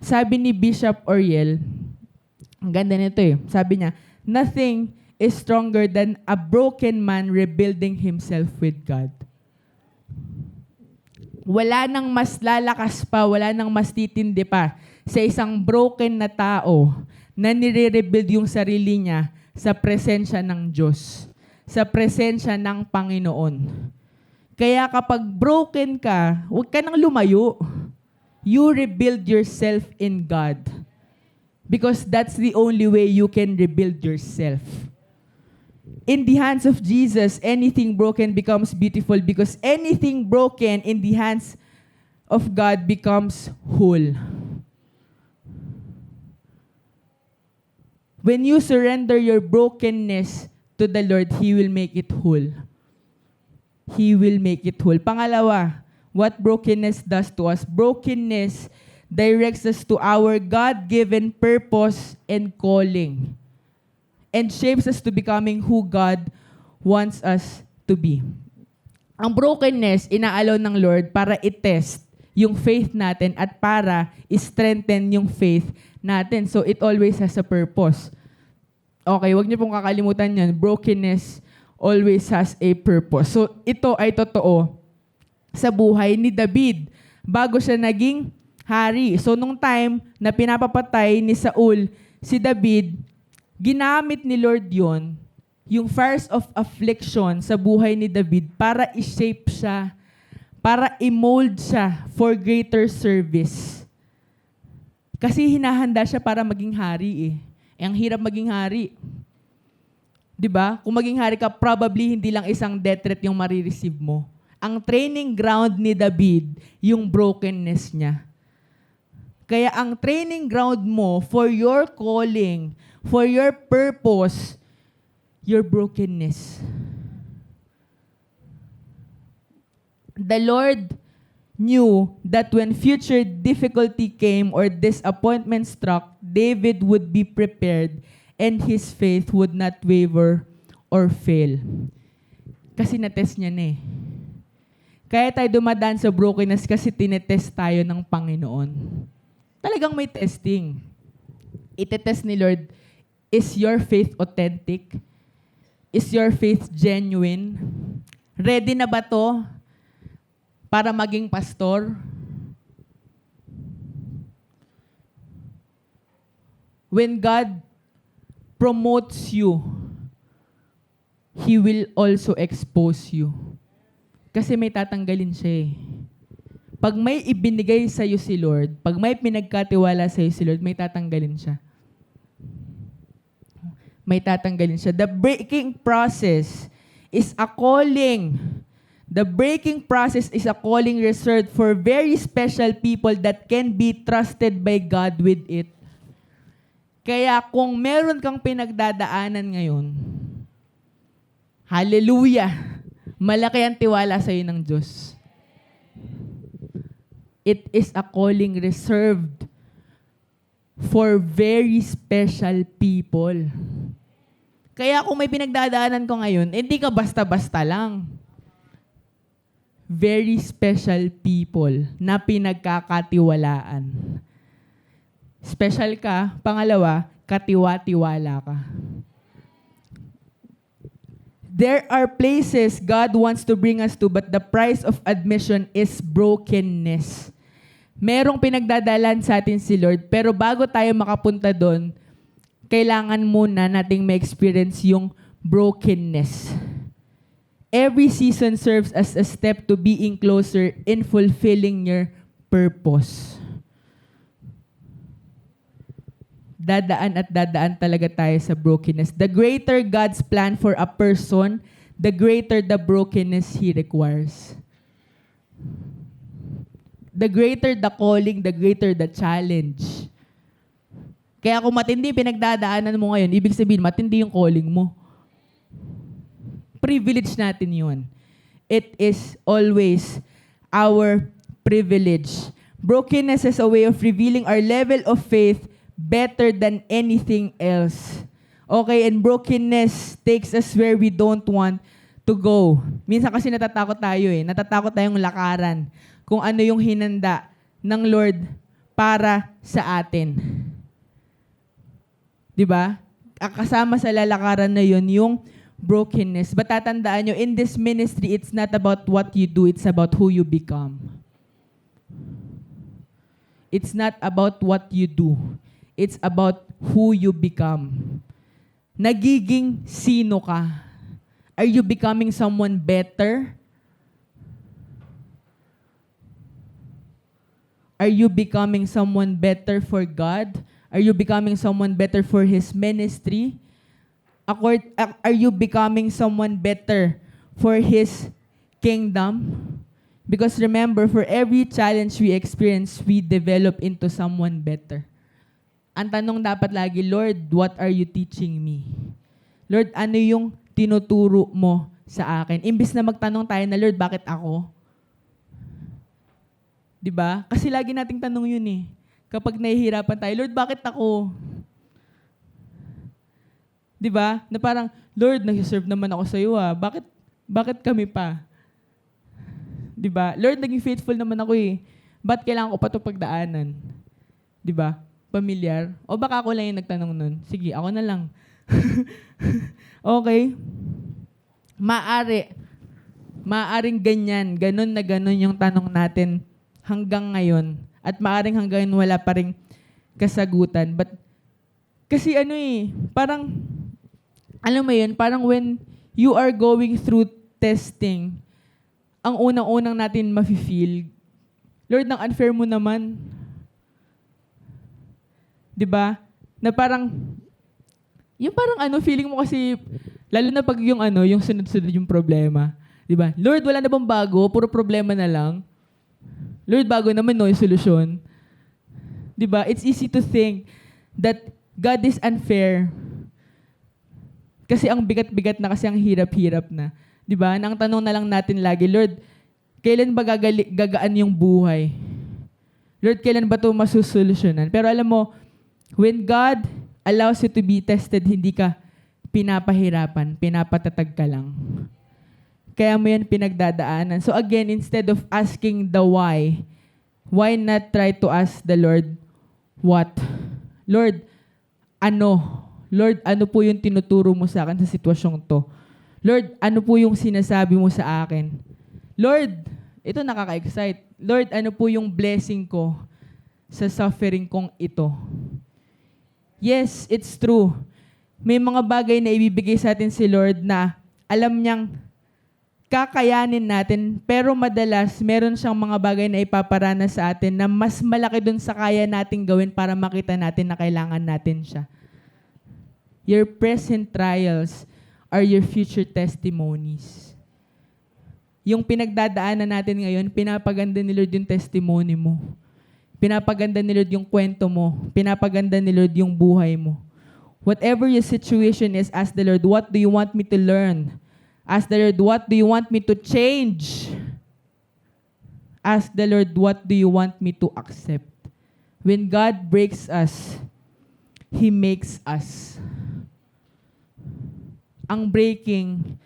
Sabi ni Bishop Oriel, ang ganda nito eh, sabi niya, nothing is stronger than a broken man rebuilding himself with God. Wala nang mas lalakas pa, wala nang mas titindi pa sa isang broken na tao na nire-rebuild yung sarili niya sa presensya ng Diyos, sa presensya ng Panginoon. Kaya kapag broken ka, huwag ka nang lumayo. You rebuild yourself in God. Because that's the only way you can rebuild yourself. In the hands of Jesus, anything broken becomes beautiful because anything broken in the hands of God becomes whole. When you surrender your brokenness to the Lord, He will make it whole. He will make it whole. Pangalawa, what brokenness does to us. Brokenness directs us to our God-given purpose and calling and shapes us to becoming who God wants us to be. Ang brokenness, inaalaw ng Lord para i-test yung faith natin at para i-strengthen yung faith natin. So it always has a purpose. Okay, wag niyo pong kakalimutan yan. Brokenness always has a purpose. So ito ay totoo sa buhay ni David bago siya naging hari. So nung time na pinapapatay ni Saul si David, ginamit ni Lord yon yung fires of affliction sa buhay ni David para i-shape siya, para i-mold siya for greater service. Kasi hinahanda siya para maging hari eh. Ang hirap maging hari. 'Di ba? Kung maging hari ka, probably hindi lang isang death threat yung marireceive mo. Ang training ground ni David, yung brokenness niya. Kaya ang training ground mo for your calling, for your purpose, your brokenness. The Lord knew that when future difficulty came or disappointment struck, David would be prepared and his faith would not waver or fail. Kasi na-test niya na eh. Kaya tayo dumadaan sa brokenness kasi tinetest tayo ng Panginoon. Talagang may testing. Itetest ni Lord, is your faith authentic? Is your faith genuine? Ready na ba to para maging pastor? When God promotes you, He will also expose you. Kasi may tatanggalin siya eh. Pag may ibinigay sa'yo si Lord, pag may pinagkatiwala sa'yo si Lord, may tatanggalin siya. May tatanggalin siya. The breaking process is a calling. The breaking process is a calling reserved for very special people that can be trusted by God with it. Kaya kung meron kang pinagdadaanan ngayon, hallelujah! Malaki ang tiwala sa'yo ng Diyos. It is a calling reserved for very special people. Kaya kung may pinagdadaanan ko ngayon, hindi ka basta-basta lang. Very special people na pinagkakatiwalaan. Special ka. Pangalawa, katiwa-tiwala ka. There are places God wants to bring us to, but the price of admission is brokenness. Merong pinagdadalan sa atin si Lord, pero bago tayo makapunta doon, kailangan muna nating ma-experience yung brokenness. Every season serves as a step to being closer in fulfilling your purpose. Dadaan at dadaan talaga tayo sa brokenness. The greater God's plan for a person, the greater the brokenness He requires. The greater the calling, the greater the challenge. Kaya kung matindi pinagdadaanan mo ngayon, ibig sabihin, matindi yung calling mo. Privilege natin yun. It is always our privilege. Brokenness is a way of revealing our level of faith better than anything else. Okay, and brokenness takes us where we don't want to go. Minsan kasi natatakot tayo eh. Natatakot tayong lakaran kung ano yung hinanda ng Lord para sa atin. 'Di ba? Kasama sa lalakaran na yun yung brokenness. But tatandaan nyo, in this ministry, it's not about what you do, it's about who you become. It's not about what you do. It's about who you become. Nagiging sino ka? Are you becoming someone better? Are you becoming someone better for God? Are you becoming someone better for His ministry? Are you becoming someone better for His kingdom? Because remember, for every challenge we experience, we develop into someone better. Ang tanong dapat lagi, Lord, what are you teaching me? Lord, ano yung tinuturo mo sa akin? Imbis na magtanong tayo na, Lord, bakit ako? Diba? Kasi lagi nating tanong yun eh. Kapag nahihirapan tayo, Lord, bakit ako? Diba? Na parang, Lord, nag-serve naman ako sa iyo ah. Bakit kami pa? Diba? Lord, naging faithful naman ako eh. Ba't kailangan ko pa ito pagdaanan? Diba? Pamilyar? O baka ako lang yung nagtanong nun? Sige, ako na lang. Okay? Maaring ganyan, ganun na ganun yung tanong natin hanggang ngayon. At maaring hanggang ngayon wala pa rin kasagutan. But, kasi parang, alam mo yun, parang when you are going through testing, ang unang-unang natin mafe-feel, Lord, nang unfair mo naman. 'Di ba? Na parang, yung parang feeling mo kasi, lalo na pag yung sunod-sunod yung problema. 'Di ba? Lord, wala na bang bago? Puro problema na lang. Lord, bago naman yung solusyon. 'Di ba? It's easy to think that God is unfair. Kasi ang bigat-bigat na, kasi ang hirap-hirap na. 'Di ba? Ang tanong na lang natin lagi, Lord, kailan ba gagaan yung buhay? Lord, kailan ba ito masusolusyonan? Pero alam mo, when God allows you to be tested, hindi ka pinapahirapan, pinapatatag ka lang. Kaya mo yan pinagdadaanan. So again, instead of asking the why not try to ask the Lord, what? Lord, ano? Lord, ano po yung tinuturo mo sa akin sa sitwasyong to? Lord, ano po yung sinasabi mo sa akin? Lord, ito nakaka-excite. Lord, ano po yung blessing ko sa suffering kong ito? Yes, it's true. May mga bagay na ibibigay sa atin si Lord na alam niyang kakayanin natin, pero madalas meron siyang mga bagay na ipaparana sa atin na mas malaki dun sa kaya nating gawin para makita natin na kailangan natin siya. Your present trials are your future testimonies. Yung pinagdadaanan natin ngayon, pinapaganda ni Lord yung testimony mo. Pinapaganda ni Lord yung kwento mo. Pinapaganda ni Lord yung buhay mo. Whatever your situation is, ask the Lord, what do you want me to learn? Ask the Lord, what do you want me to change? Ask the Lord, what do you want me to accept? When God breaks us, He makes us. Ang breaking,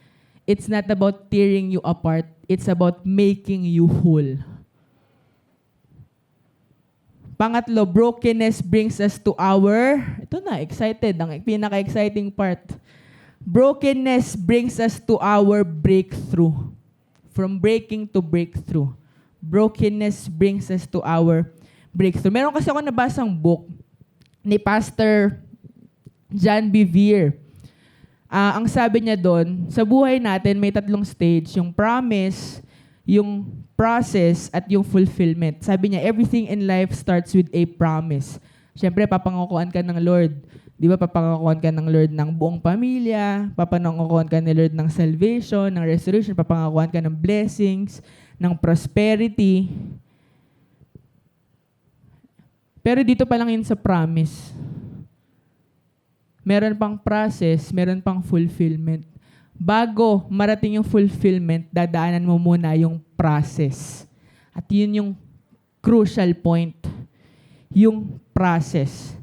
it's not about tearing you apart. It's about making you whole. Pangatlo, brokenness brings us to our, ito na, excited, ang pinaka-exciting part. Brokenness brings us to our breakthrough. From breaking to breakthrough. Brokenness brings us to our breakthrough. Meron kasi ako nabasang book ni Pastor John Bevere. Ang sabi niya doon, sa buhay natin may 3 stage, yung promise, yung process, at yung fulfillment. Sabi niya, everything in life starts with a promise. Siyempre, papangakuan ka ng Lord. Di ba, papangakuan ka ng Lord ng buong pamilya, papangakuan ka ni Lord ng salvation, ng restoration, papangakuan ka ng blessings, ng prosperity. Pero dito pa lang yun sa promise. Meron pang process, meron pang fulfillment. Bago marating yung fulfillment, dadaanan mo muna yung process. At yun yung crucial point. Yung process.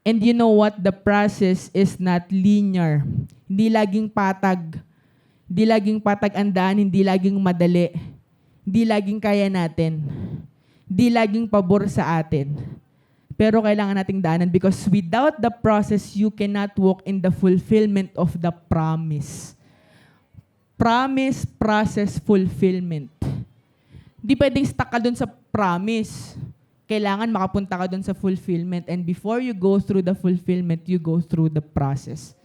And you know what? The process is not linear. Hindi laging patag. Hindi laging patag ang daan, hindi laging madali. Hindi laging kaya natin. Hindi laging pabor sa atin. Pero kailangan nating daanan because without the process, you cannot walk in the fulfillment of the promise. Promise, process, fulfillment. Hindi pwedeng stuck ka dun sa promise. Kailangan makapunta ka dun sa fulfillment. And before you go through the fulfillment, you go through the process.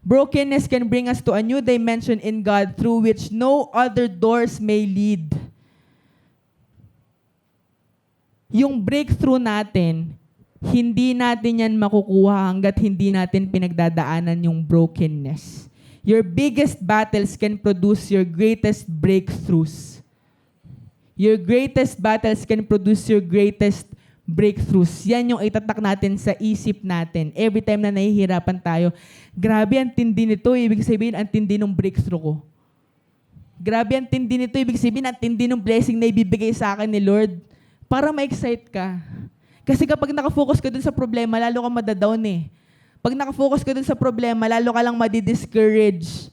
Brokenness can bring us to a new dimension in God through which no other doors may lead. Yung breakthrough natin, hindi natin yan makukuha hanggat hindi natin pinagdadaanan yung brokenness. Your biggest battles can produce your greatest breakthroughs. Your greatest battles can produce your greatest breakthroughs. Yan yung itatak natin sa isip natin. Every time na nahihirapan tayo, grabe ang tindi nito, ibig sabihin ang tindi ng breakthrough ko. Grabe ang tindi nito, ibig sabihin ang tindi ng blessing na ibibigay sa akin ni Lord. Para ma-excite ka. Kasi kapag nakafocus ka dun sa problema, lalo ka madadown eh. Pag nakafocus ka dun sa problema, lalo ka lang madi-discourage.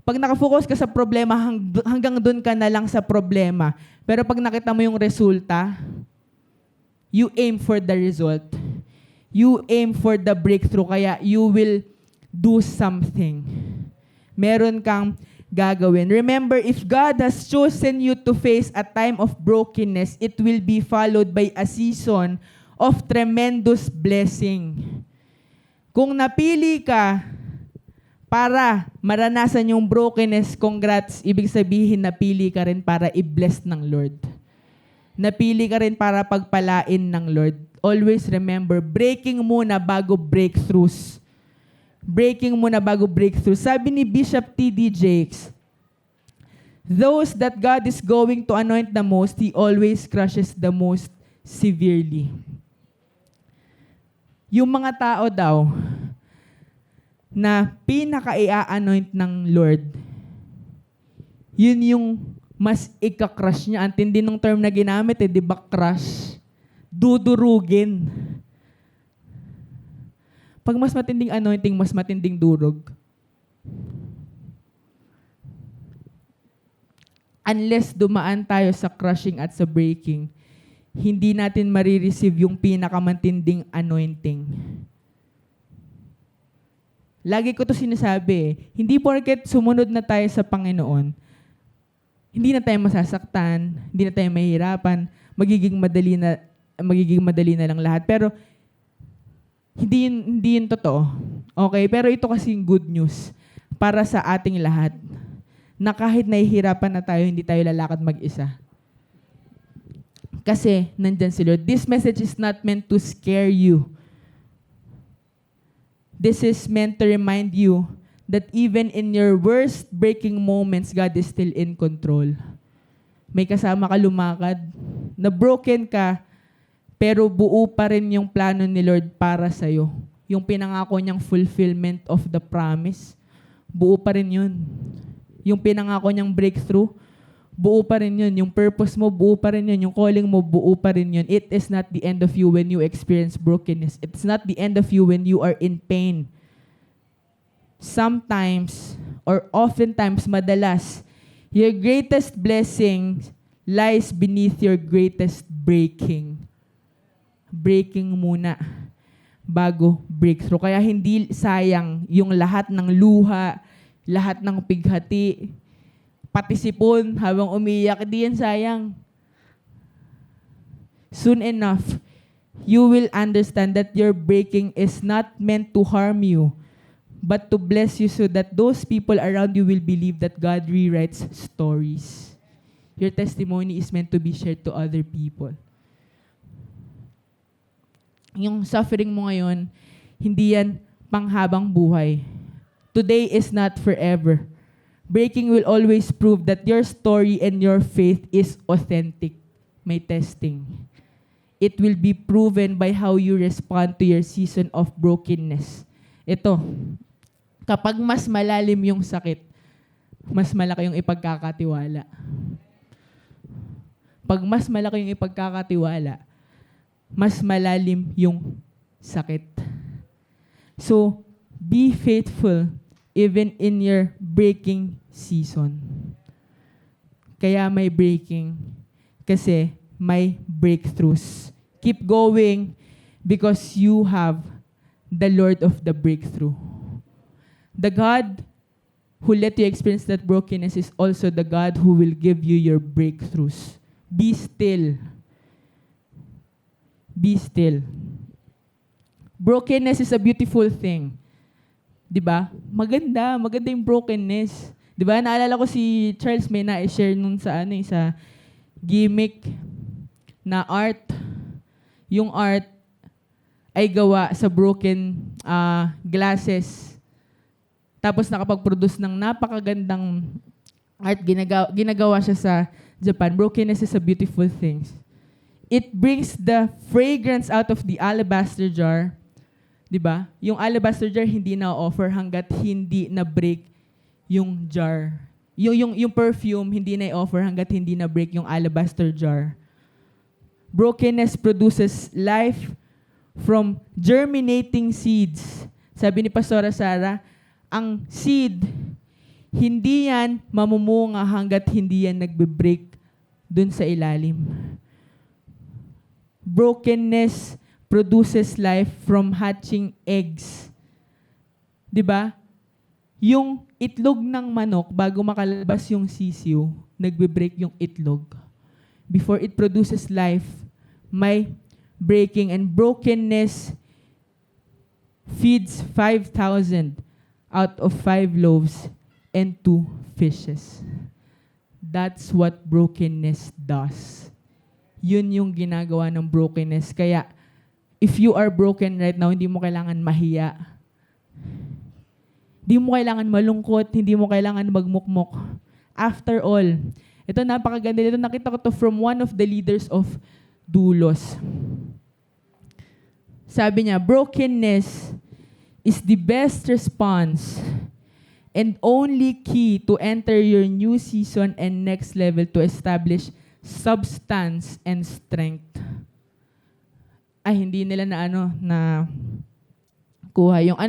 Pag nakafocus ka sa problema, hanggang dun ka na lang sa problema. Pero pag nakita mo yung resulta, you aim for the result. You aim for the breakthrough. Kaya you will do something. Meron kang gagawin. Remember, if God has chosen you to face a time of brokenness, it will be followed by a season of tremendous blessing. Kung napili ka para maranasan yung brokenness, congrats, ibig sabihin napili ka rin para i-bless ng Lord. Napili ka rin para pagpalain ng Lord. Always remember, breaking muna bago breakthroughs. Breaking muna bago breakthroughs. Sabi ni Bishop T.D. Jakes, those that God is going to anoint the most, He always crushes the most severely. Yung mga tao daw na pinaka-i-anoint ng Lord, yun yung mas ika-crush niya. Ang tindi ng term na ginamit, di ba crush? Dudurugin. Pag mas matinding anointing, mas matinding durog. Unless dumaan tayo sa crushing at sa breaking, hindi natin marireceive yung pinakamantinding anointing. Lagi ko to sinasabi, hindi porket sumunod na tayo sa Panginoon, hindi na tayo masasaktan, hindi na tayo mahihirapan, magiging madali na lang lahat. Pero hindi yun totoo. Okay, pero ito kasing good news para sa ating lahat. Na kahit nahihirapan na tayo, hindi tayo lalakad mag-isa. Kasi nandyan si Lord. This message is not meant to scare you. This is meant to remind you that even in your worst breaking moments, God is still in control. May kasama ka lumakad. Na broken ka, pero buo pa rin yung plano ni Lord para sa'yo. Yung pinangako niyang fulfillment of the promise, buo pa rin yun. Yung pinangako niyang breakthrough, buo pa rin yun. Yung purpose mo, buo pa rin yun. Yung calling mo, buo pa rin yun. It is not the end of you when you experience brokenness. It's not the end of you when you are in pain. Sometimes, or oftentimes, madalas, your greatest blessing lies beneath your greatest breaking. Breaking muna bago breakthrough. Kaya hindi sayang yung lahat ng luha, lahat ng pighati, pati sipon habang umiyak, di yan sayang. Soon enough, you will understand that your breaking is not meant to harm you, but to bless you so that those people around you will believe that God rewrites stories. Your testimony is meant to be shared to other people. Yung suffering mo ngayon, hindi yan panghabang buhay. Today is not forever. Breaking will always prove that your story and your faith is authentic. May testing. It will be proven by how you respond to your season of brokenness. Ito, kapag mas malalim yung sakit, mas malaki yung ipagkakatiwala. Pag mas malaki yung ipagkakatiwala, mas malalim yung sakit. So, be faithful even in your breaking season. Kaya may breaking kasi may breakthroughs. Keep going because you have the Lord of the breakthrough. The God who let you experience that brokenness is also the God who will give you your breakthroughs. Be still. Be still. Brokenness is a beautiful thing. 'Di ba? Maganda yung brokenness. 'Di ba? Naalala ko si Charles may na-share nun sa sa gimmick na art. Yung art ay gawa sa broken glasses. Tapos nakapag-produce ng napakagandang art. Ginagawa siya sa Japan. Brokenness is a beautiful thing. It brings the fragrance out of the alabaster jar. Diba? Yung alabaster jar hindi na-offer hanggat hindi na-break yung jar. Yung perfume hindi na-offer hanggat hindi na-break yung alabaster jar. Brokenness produces life from germinating seeds. Sabi ni Pastora Sarah, ang seed, hindi yan mamumunga hanggat hindi yan nagbe-break dun sa ilalim. Brokenness produces life from hatching eggs. 'Di ba? Yung itlog ng manok, bago makalabas yung sisiw, nagbe-break yung itlog. Before it produces life, may breaking, and brokenness feeds 5,000. out of 5 loaves and 2 fishes. That's what brokenness does. Yun yung ginagawa ng brokenness. Kaya, if you are broken right now, hindi mo kailangan mahiya. Hindi mo kailangan malungkot, hindi mo kailangan magmukmok. After all, ito napakaganda nito. Nakita ko to from one of the leaders of Doulos. Sabi niya, brokenness is the best response and only key to enter your new season and next level to establish substance and strength. Ay, hindi nila na kuha. Yung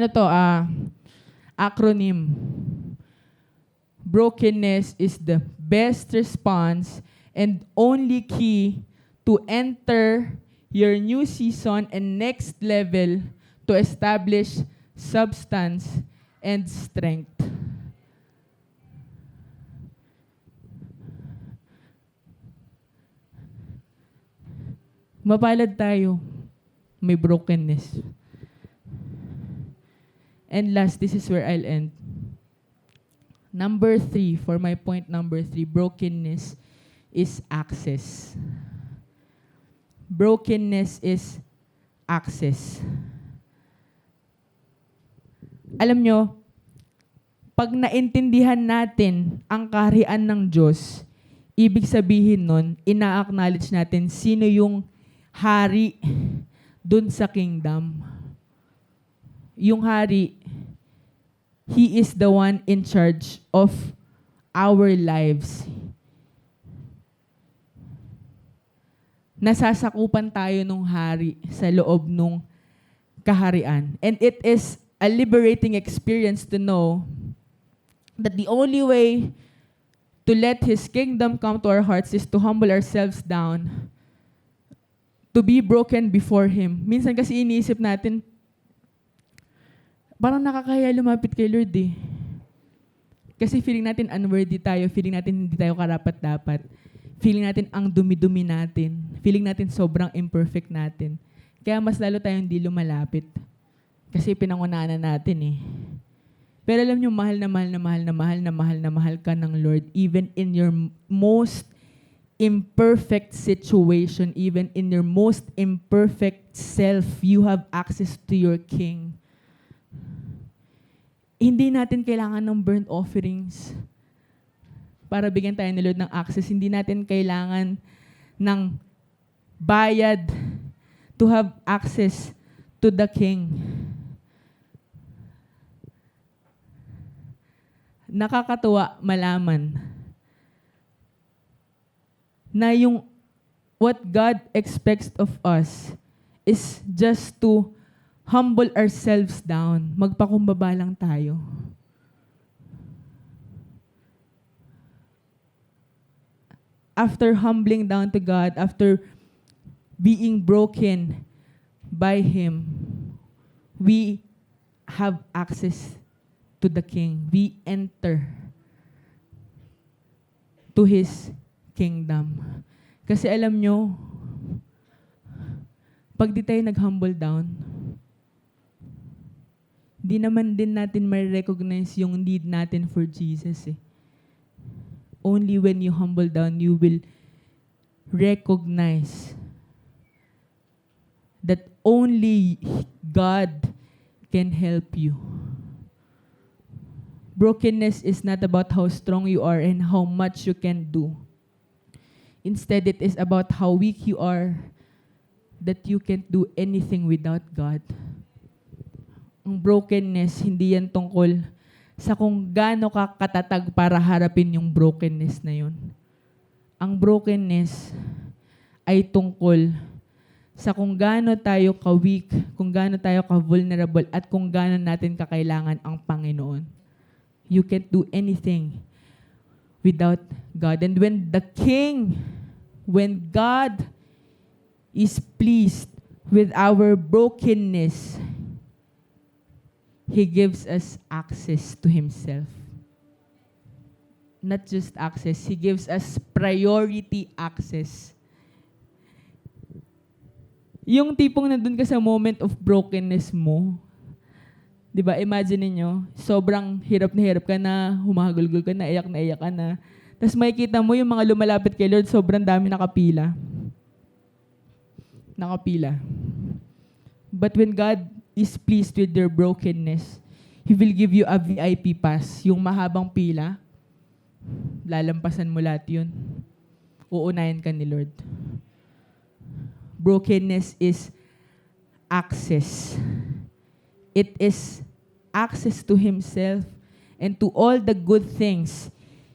acronym. Brokenness is the best response and only key to enter your new season and next level to establish substance and strength. Mapalad tayo. May brokenness. And last, this is where I'll end. Number 3, for my point number 3, brokenness is access. Brokenness is access. Alam nyo, pag naintindihan natin ang kaharian ng Diyos, ibig sabihin nun, ina-acknowledge natin sino yung hari dun sa kingdom. Yung hari, He is the one in charge of our lives. Nasasakupan tayo nung hari sa loob nung kaharian. And it is a liberating experience to know that the only way to let His kingdom come to our hearts is to humble ourselves down, to be broken before Him. Minsan kasi iniisip natin, parang nakakaya lumapit kay Lord eh. Kasi feeling natin unworthy tayo, feeling natin hindi tayo karapat-dapat, feeling natin ang dumi-dumi natin, feeling natin sobrang imperfect natin. Kaya mas lalo tayong hindi lumalapit. Kasi pinangunahan na natin eh. Pero alam nyo, mahal na mahal na mahal na mahal na mahal na mahal ka ng Lord even in your most imperfect situation, even in your most imperfect self, you have access to your King. Hindi natin kailangan ng burnt offerings para bigyan tayo ni Lord ng access. Hindi natin kailangan ng bayad to have access to the King. Nakakatuwa malaman na yung what God expects of us is just to humble ourselves down. Magpakumbaba lang tayo. After humbling down to God, after being broken by Him, we have access to the King. We enter to His kingdom. Kasi alam nyo, pag di tayo nag-humble down, di naman din natin ma-recognize yung need natin for Jesus eh. Only when you humble down, you will recognize that only God can help you. Brokenness is not about how strong you are and how much you can do. Instead, it is about how weak you are, that you can't do anything without God. Ang brokenness, hindi yan tungkol sa kung gaano ka katatag para harapin yung brokenness na yun. Ang brokenness ay tungkol sa kung gaano tayo ka-weak, kung gaano tayo ka-vulnerable, at kung gaano natin kakailangan ang Panginoon. You can't do anything without God. And when God is pleased with our brokenness, He gives us access to Himself. Not just access, He gives us priority access. Yung tipong nandun ka sa moment of brokenness mo, 'Di ba? Imagine niyo, sobrang hirap ka na, humahagulgol ka na iyak ka na. Tapos makikita mo yung mga lumalapit kay Lord, sobrang dami nakapila. Nakapila. But when God is pleased with your brokenness, He will give you a VIP pass. Yung mahabang pila, lalampasan mo lahat yun. Uunahin ka ni Lord. Brokenness is access. It is access to Himself and to all the good things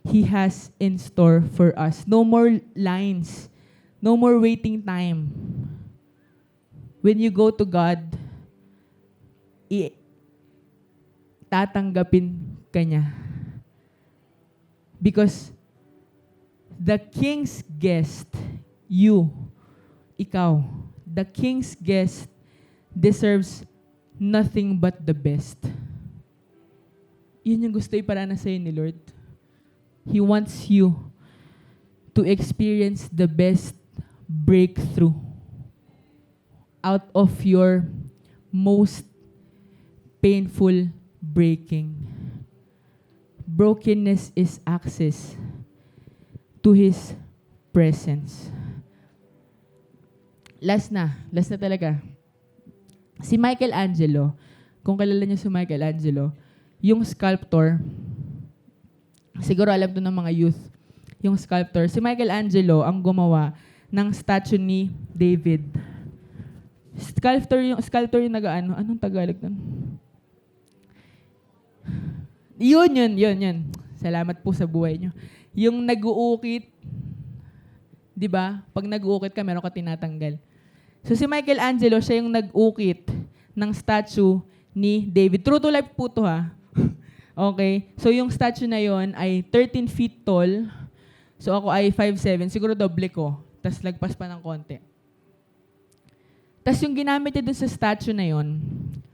He has in store for us. No more lines. No more waiting time. When you go to God, tatanggapin ka niya. Because the king's guest, ikaw, the king's guest deserves nothing but the best. Yun yung gusto iparana sa'yo ni Lord. He wants you to experience the best breakthrough out of your most painful breaking. Brokenness is access to His presence. Last na talaga. Si Michelangelo, kung kilala niyo si Michelangelo, yung sculptor, siguro alam to ng mga youth, yung sculptor, si Michelangelo ang gumawa ng statue ni David. Sculptor yung nag-ano, anong Tagalog nun? Yun. Salamat po sa buhay nyo. Yung nag-uukit, di ba? Pag nag-uukit ka, meron ka tinatanggal. So si Michelangelo, siya yung nag-ukit ng statue ni David. True to life po to ha. Okay? So yung statue na yon ay 13 feet tall. So ako ay 5'7". Siguro doble ko. Tapos lagpas pa ng konti. Tapos yung ginamit niya dun sa statue na yon,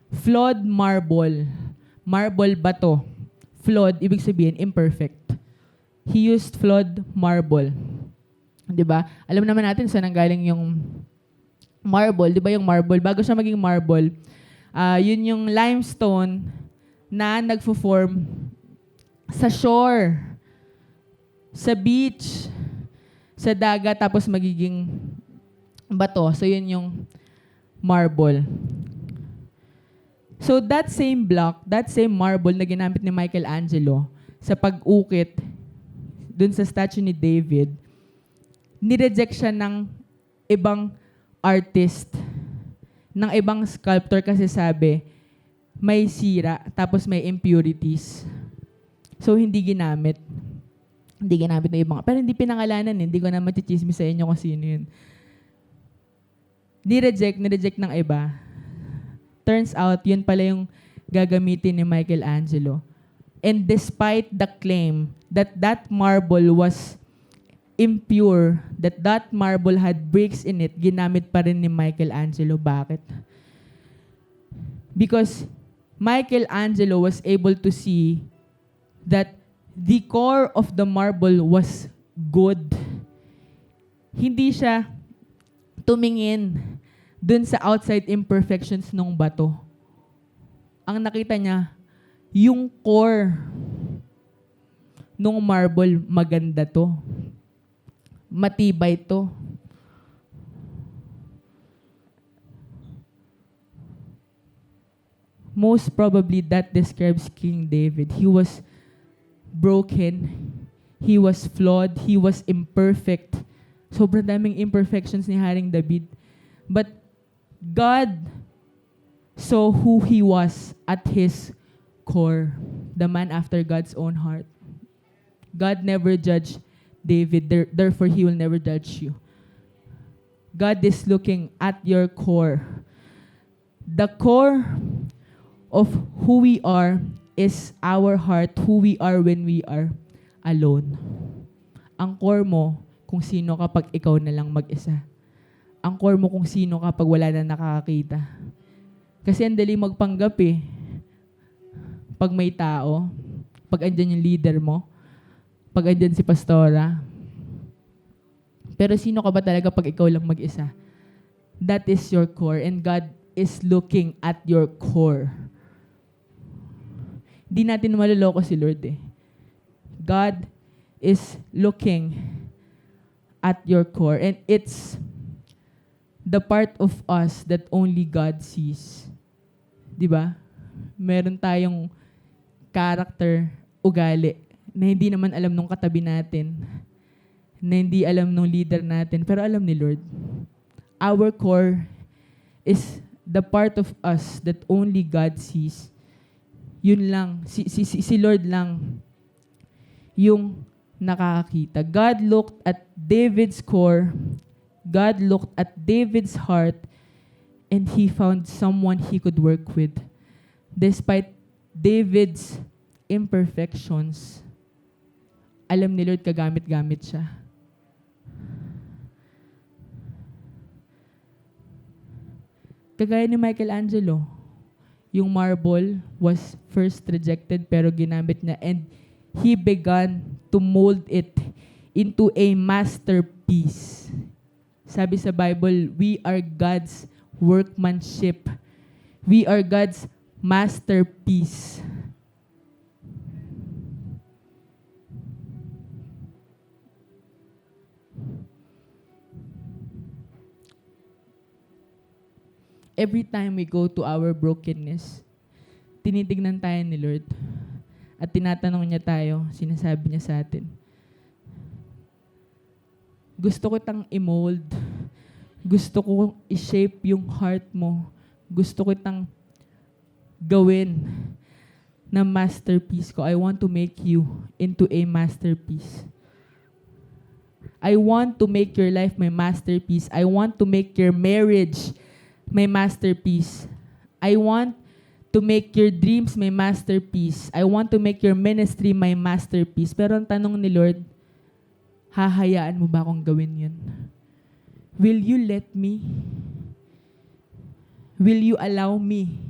flawed marble. Marble bato. Flawed, ibig sabihin, imperfect. He used flawed marble. Diba? Alam naman natin saan nanggaling yung marble, di ba yung marble? Bago siya maging marble, yun yung limestone na nagfo-form sa shore, sa beach, sa dagat, tapos magiging bato. So yun yung marble. So that same block, that same marble na ginamit ni Michelangelo sa pag-ukit dun sa statue ni David, nireject siya ng ibang artist, ng ibang sculptor kasi sabi, may sira, tapos may impurities. So, hindi ginamit. Hindi ginamit ng ibang. Pero hindi pinangalanan, hindi ko na matichismis sa inyo kung sino yun. Nireject ng iba. Turns out, yun pala yung gagamitin ni Michelangelo. And despite the claim that that marble was impure, that marble had bricks in it, ginamit pa rin ni Michelangelo. Bakit? Because Michelangelo was able to see that the core of the marble was good. Hindi siya tumingin dun sa outside imperfections ng bato. Ang nakita niya, yung core ng marble, maganda to. Matibay to. Most probably that describes King David. He was broken. He was flawed. He was imperfect. Sobrang daming imperfections ni Haring David. But God saw who he was at his core. The man after God's own heart. God never judged David, therefore he will never judge you. God is looking at your core. The core of who we are is our heart, who we are when we are alone. Ang core mo, kung sino ka pag ikaw na lang mag-isa. Ang core mo kung sino ka pag wala na nakakakita. Kasi ang dali magpanggap eh. Pag may tao, pag andyan yung leader mo, pag andyan si pastora. Pero sino ka ba talaga pag ikaw lang mag-isa? That is your core and God is looking at your core. Di natin maloloko si Lord eh. God is looking at your core, and it's the part of us that only God sees. Di ba? Meron tayong character, ugali, na hindi naman alam nung katabi natin, na hindi alam nung leader natin, pero alam ni Lord. Our core is the part of us that only God sees. Yun lang, si Lord lang yung nakakakita. God looked at David's core, God looked at David's heart, and He found someone He could work with. Despite David's imperfections, alam ni Lord kagamit-gamit siya. Kagaya ni Michelangelo, yung marble was first rejected pero ginamit niya, and he began to mold it into a masterpiece. Sabi sa Bible, we are God's workmanship. We are God's masterpiece. Every time we go to our brokenness, tinitignan tayo ni Lord at tinatanong niya tayo, sinasabi niya sa atin, gusto ko itang i-mold, gusto ko i-shape yung heart mo, gusto ko itang gawin na masterpiece ko. I want to make you into a masterpiece. I want to make your life my masterpiece. I want to make your marriage my masterpiece. I want to make your dreams my masterpiece. I want to make your ministry my masterpiece. Pero ang tanong ni Lord, hahayaan mo ba akong gawin yun? Will you let me? Will you allow me?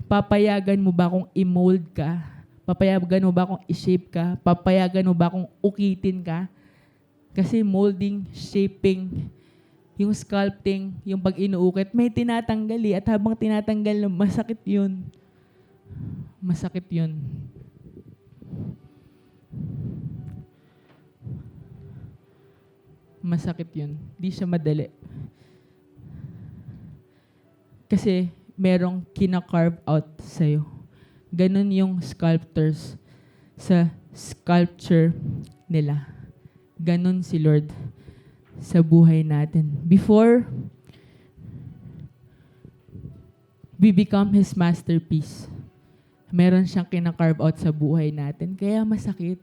Papayagan mo ba akong i-mold ka? Papayagan mo ba akong i-shape ka? Papayagan mo ba akong ukitin ka? Kasi molding, shaping, yung sculpting, yung pag inuukit, may tinatanggal eh. At habang tinatanggal, masakit yun. Masakit yun. Masakit yun. Di siya madali. Kasi merong kina-carve out sa'yo. Ganun yung sculptors sa sculpture nila. Ganun si Lord sa buhay natin. Before we become His masterpiece, meron siyang kina-carve out sa buhay natin. Kaya masakit.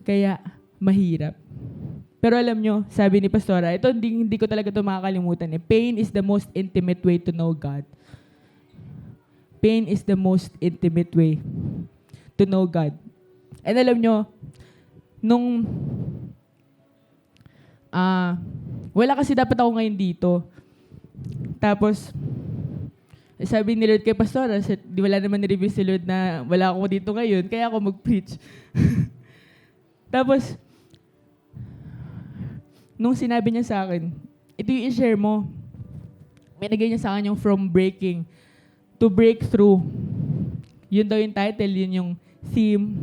Kaya mahirap. Pero alam nyo, sabi ni Pastora, ito hindi ko talaga ito makakalimutan. Pain is the most intimate way to know God. Pain is the most intimate way to know God. And alam nyo, nung wala kasi dapat ako ngayon dito. Tapos, sabi ni Lord kay Pastora, di wala naman ni-review si Lord na wala ako dito ngayon, kaya ako mag-preach. Tapos, nung sinabi niya sa akin, ito yung i-share mo. May nagay niya sa akin yung From Breaking to Breakthrough. Yun daw yung title, yun yung theme.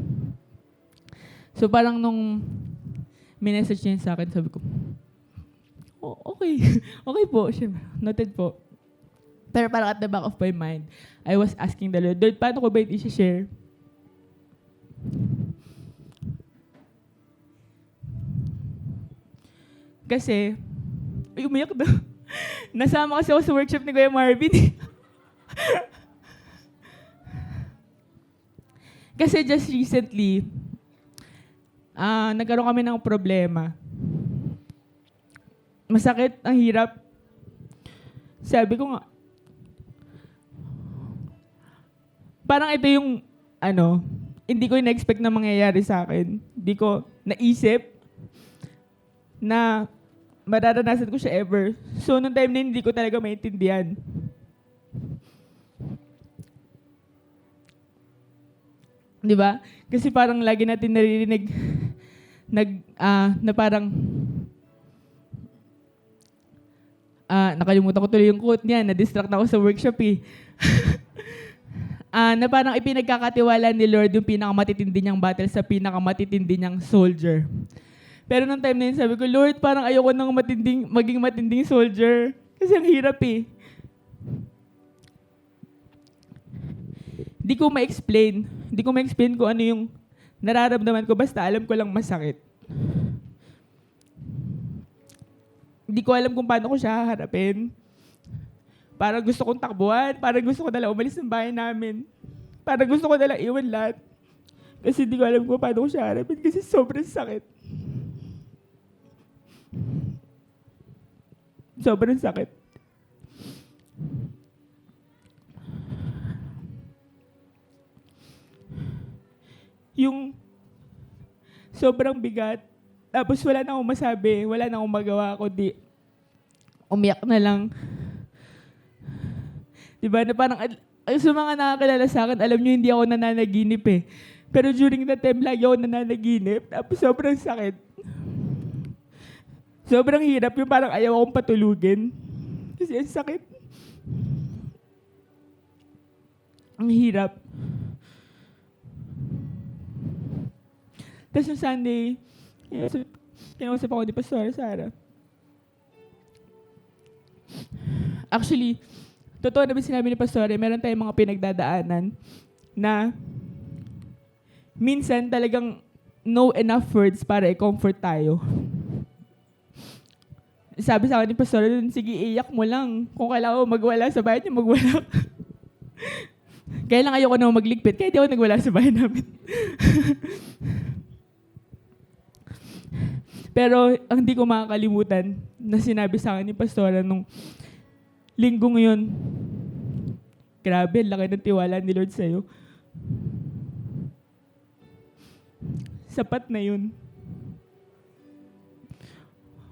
So parang nung minessage niya sa akin, sabi ko, oh, okay. Okay po. Noted po. Pero parang at the back of my mind, I was asking the Lord, paano ko ba ito i-share? Kasi, ay, umiyak na. Nasama kasi ako sa workshop ni Kuya Marvin. Kasi just recently, nagkaroon kami ng problema. Masakit, ang hirap. Sabi ko nga, parang ito yung, hindi ko na-expect na mangyayari sa akin. Hindi ko naisip na mararanasan ko siya ever. So, nung time na hindi ko talaga maintindihan. Di ba? Kasi parang lagi natin naririnig na parang nakalimutan ko tuloy yung quote niya, na-distract ako sa workshop eh. na parang ipinagkakatiwala ni Lord yung pinakamatitindi niyang battle sa pinakamatitindi niyang soldier. Pero nung time na yun, sabi ko, Lord, parang ayoko nang maging matinding soldier. Kasi ang hirap eh. Di ko ma-explain. Di ko ma-explain kung ano yung nararamdaman ko, basta alam ko lang masakit. Di ko alam kung paano ko siya haharapin. Parang gusto kong takbuhan, parang gusto ko nalang umalis ng bahay namin. Parang gusto ko nalang iwan lahat. Kasi di ko alam kung paano ko siya harapin kasi sobrang sakit. Sobrang sakit. Yung sobrang bigat. Tapos wala na akong masabi, wala na akong magawa, kundi umiyak na lang. Diba, na parang, sa mga nakakilala sa akin, alam nyo hindi ako nananaginip eh. Pero during that time, lagi ako nananaginip. Tapos sobrang sakit. Sobrang hirap, yung parang ayaw akong patulugin. Kasi ang sakit. Ang hirap. Tapos yung Sunday, kinausap ako ni Pastor Sarah. Actually, totoo naman sinabi ni Pastor, meron tayong mga pinagdadaanan na minsan talagang no enough words para i-comfort tayo. Sabi sa akin ni Pastor, sige, iyak mo lang. Kung kailangan mo magwala sa bahay niyo, magwala. Kaya lang ayoko na magligpit, kaya di ako nagwala sa bahay namin. Pero ang hindi ko makakalimutan na sinabi sa akin ni Pastora nung linggong yun, grabe, laki ng tiwala ni Lord sa'yo. Sapat na yun.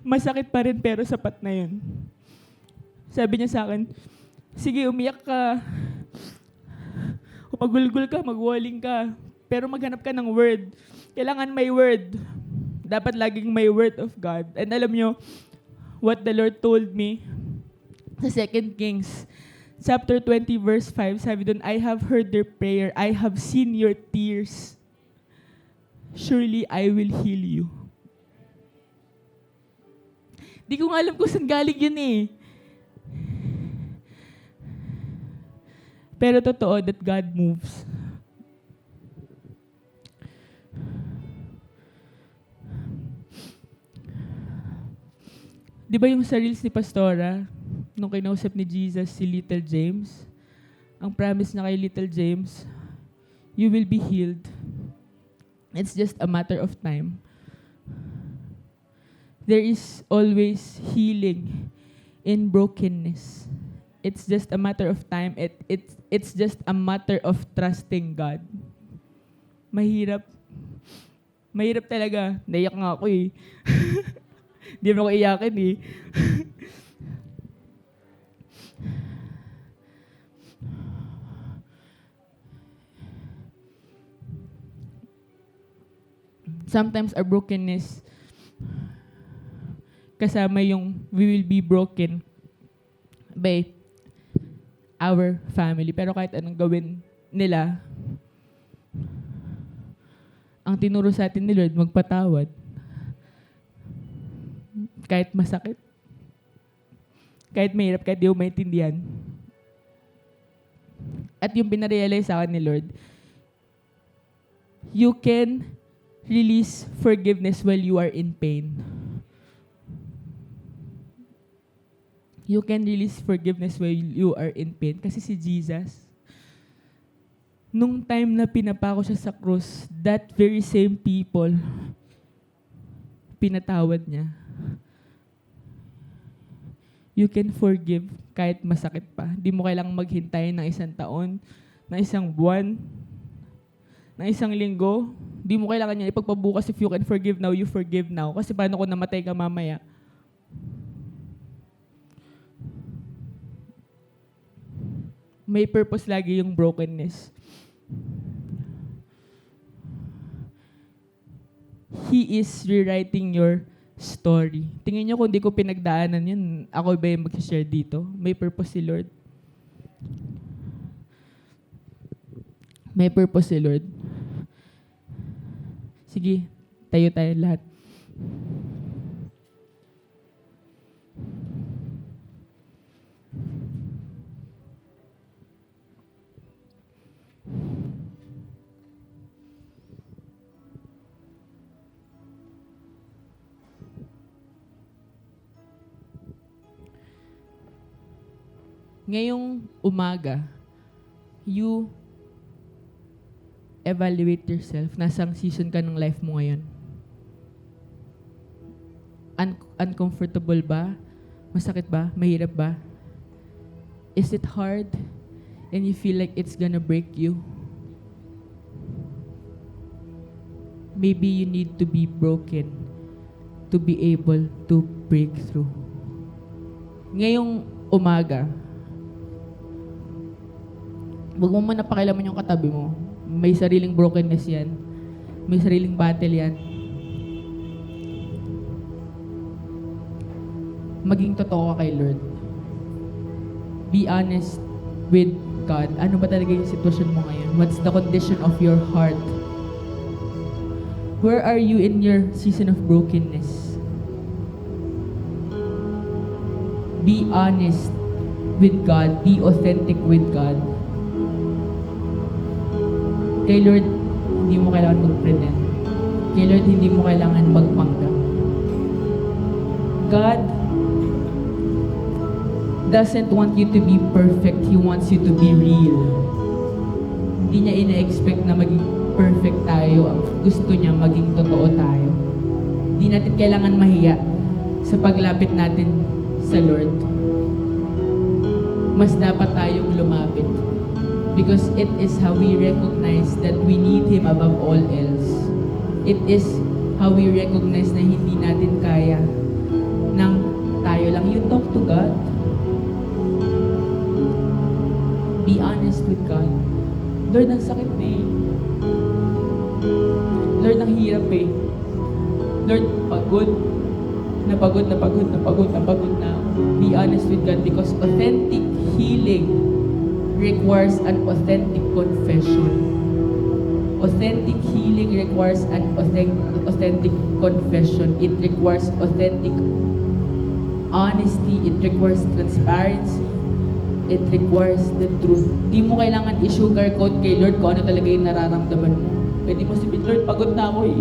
Masakit pa rin pero sapat na yun. Sabi niya sa akin, sige, umiyak ka. Magulgul ka, magwaling ka. Pero maghanap ka ng word. Kailangan may word. Dapat laging may word of God. And alam nyo, what the Lord told me sa 2 Kings, chapter 20, verse 5, sabi doon, I have heard their prayer. I have seen your tears. Surely I will heal you. Di ko nga alam kung saan galing yun eh. Pero totoo that God moves. Di ba yung sa reels ni Pastora, nung kinausap ni Jesus si Little James, ang promise niya kay Little James, you will be healed. It's just a matter of time. There is always healing in brokenness. It's just a matter of time. It's just a matter of trusting God. Mahirap. Mahirap talaga. Naiyak nga ako eh. Hindi mo ako iyakin eh. Sometimes our brokenness kasama yung we will be broken by our family. Pero kahit anong gawin nila, ang tinuro sa atin ni Lord, magpatawad. Kahit masakit. Kahit mahirap, kahit di mo maintindihan. At yung pinarealize sa akin ni Lord, you can release forgiveness while you are in pain. You can release forgiveness while you are in pain. Kasi si Jesus, nung time na pinapako siya sa krus, that very same people, pinatawad niya. You can forgive kahit masakit pa. Di mo kailangang maghintay ng 1 taon, ng 1 buwan, ng 1 linggo. Di mo kailangan niya ipagpabukas. If you can forgive now, you forgive now. Kasi paano kung namatay ka mamaya? May purpose lagi yung brokenness. He is rewriting your story. Tingin niyo kung di ko pinagdaanan yun, ako ba yung mag-share dito? May purpose si Lord. May purpose si Lord. Sige, tayo lahat. Ngayong umaga, you evaluate yourself. Nasang season ka ng life mo ngayon? Uncomfortable ba? Masakit ba? Mahirap ba? Is it hard? And you feel like it's gonna break you? Maybe you need to be broken to be able to break through. Ngayong umaga, huwag mo muna pakialaman yung katabi mo. May sariling brokenness yan. May sariling battle yan. Maging totoo ka kay Lord. Be honest with God. Ano ba talaga yung sitwasyon mo ngayon? What's the condition of your heart? Where are you in your season of brokenness? Be honest with God. Be authentic with God. Kay Lord, hindi mo kailangan mag-pretend. Kay Lord, hindi mo kailangan magpanggap. God doesn't want you to be perfect. He wants you to be real. Hindi niya ina-expect na maging perfect tayo. Gusto niya maging totoo tayo. Hindi natin kailangan mahiya sa paglapit natin sa Lord. Mas dapat tayong lumapit. Because it is how we recognize that we need Him above all else. It is how we recognize na hindi natin kaya nang tayo lang. You talk to God. Be honest with God. Lord, ang sakit na eh. Lord, ang hirap eh. Lord, pagod. Napagod na ako. Be honest with God because authentic healing requires an authentic confession. Authentic healing requires an authentic confession. It requires authentic honesty. It requires transparency. It requires the truth. Di mo kailangan i-sugarcoat kay Lord kung ano talaga yung nararamdaman mo. Pwede mo sabihin, Lord, pagod na ako eh.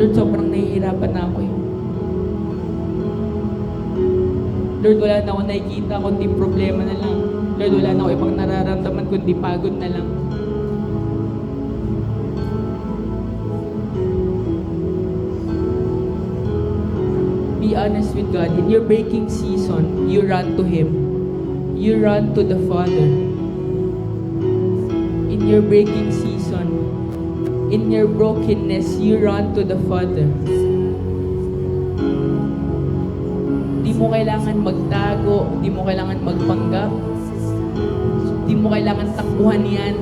Lord, sobrang nahihirapan na ako eh. Lord, wala na akong nakikita kundi problema na lang. Lord, wala na akong ibang nararamdaman kundi pagod na lang. Be honest with God. In your breaking season, you run to Him. You run to the Father. In your breaking season, in your brokenness, you run to the Father. Di mo kailangan magtago, di mo kailangan magpanggap, di mo kailangan takbuhan yan,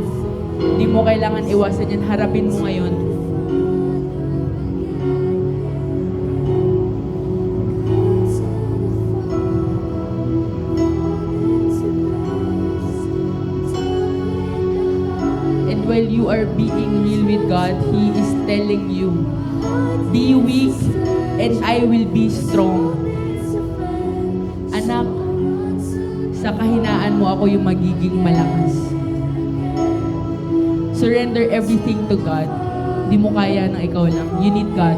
di mo kailangan iwasan yan, harapin mo ngayon. And while you are being real with God, He is telling you, be weak and I will be strong. Anak, sa kahinaan mo ako yung magiging malakas. Surrender everything to God. Di mo kaya na ikaw lang. You need God.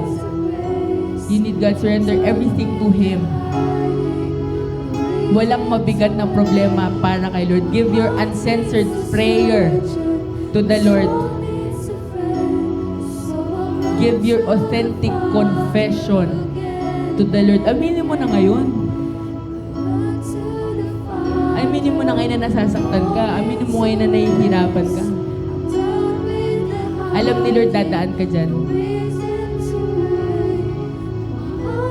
You need God. Surrender everything to Him. Walang mabigat na problema para kay Lord. Give your uncensored prayer to the Lord. Give your authentic confession to the Lord. Aminin mo na ngayon. Aminin mo na ngayon na nasasaktan ka. Aminin mo ngayon na nahihirapan ka. Alam ni Lord, dadaan ka dyan.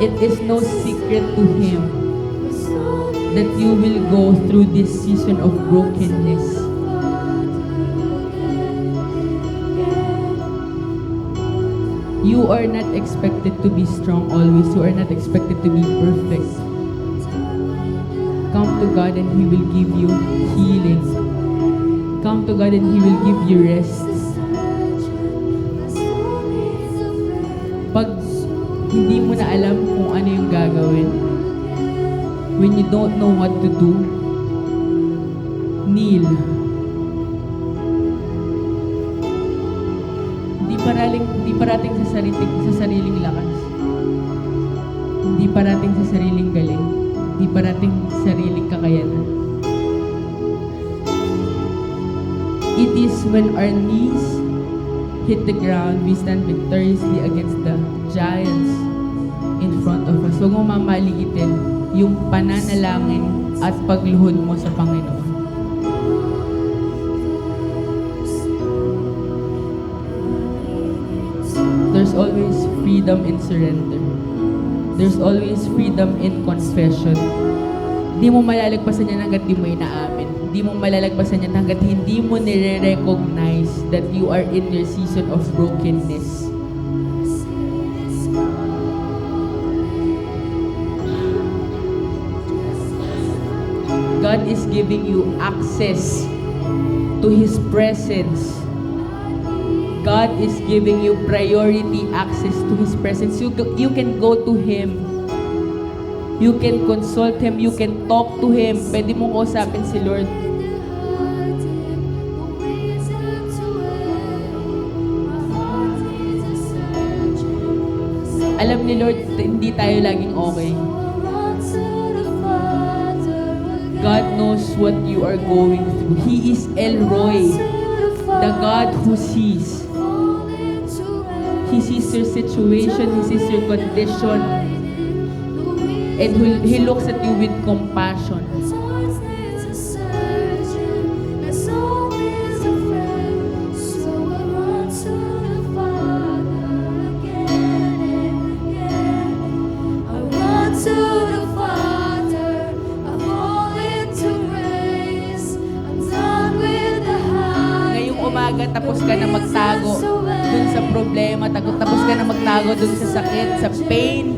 It is no secret to Him that you will go through this season of brokenness. You are not expected to be strong always. You are not expected to be perfect. Come to God and He will give you healing. Come to God and He will give you rest. Pag hindi mo na alam kung ano yung gagawin, when you don't know what to do, kneel. Hindi parating sa sariling lakas. Hindi parating sa sariling galing. Hindi parating sa sariling kakayanan. It is when our knees hit the ground, we stand victoriously against the giants in front of us. Huwag mo mamaliitin yung pananalangin at pagluhod mo sa Panginoon. There's always freedom in surrender. There's always freedom in confession. Hindi mo malalagpasan yan hanggat di mo inaamin. Hindi mo malalagpasan yan hanggat hindi mo nire-recognize that you are in your season of brokenness. God is giving you access to His presence. God is giving you priority access to His presence. You can go to Him. You can consult Him. You can talk to Him. Pwede mong kausapin si Lord. Alam ni Lord, hindi tayo laging okay. God knows what you are going through. He is El Roy, the God who sees. He sees your situation, He sees your condition, and He looks at you with compassion. Ngayong umaga, tapos ka na magtago dun sa problema, tapos ka na magtago dun sa sakit, sa pain.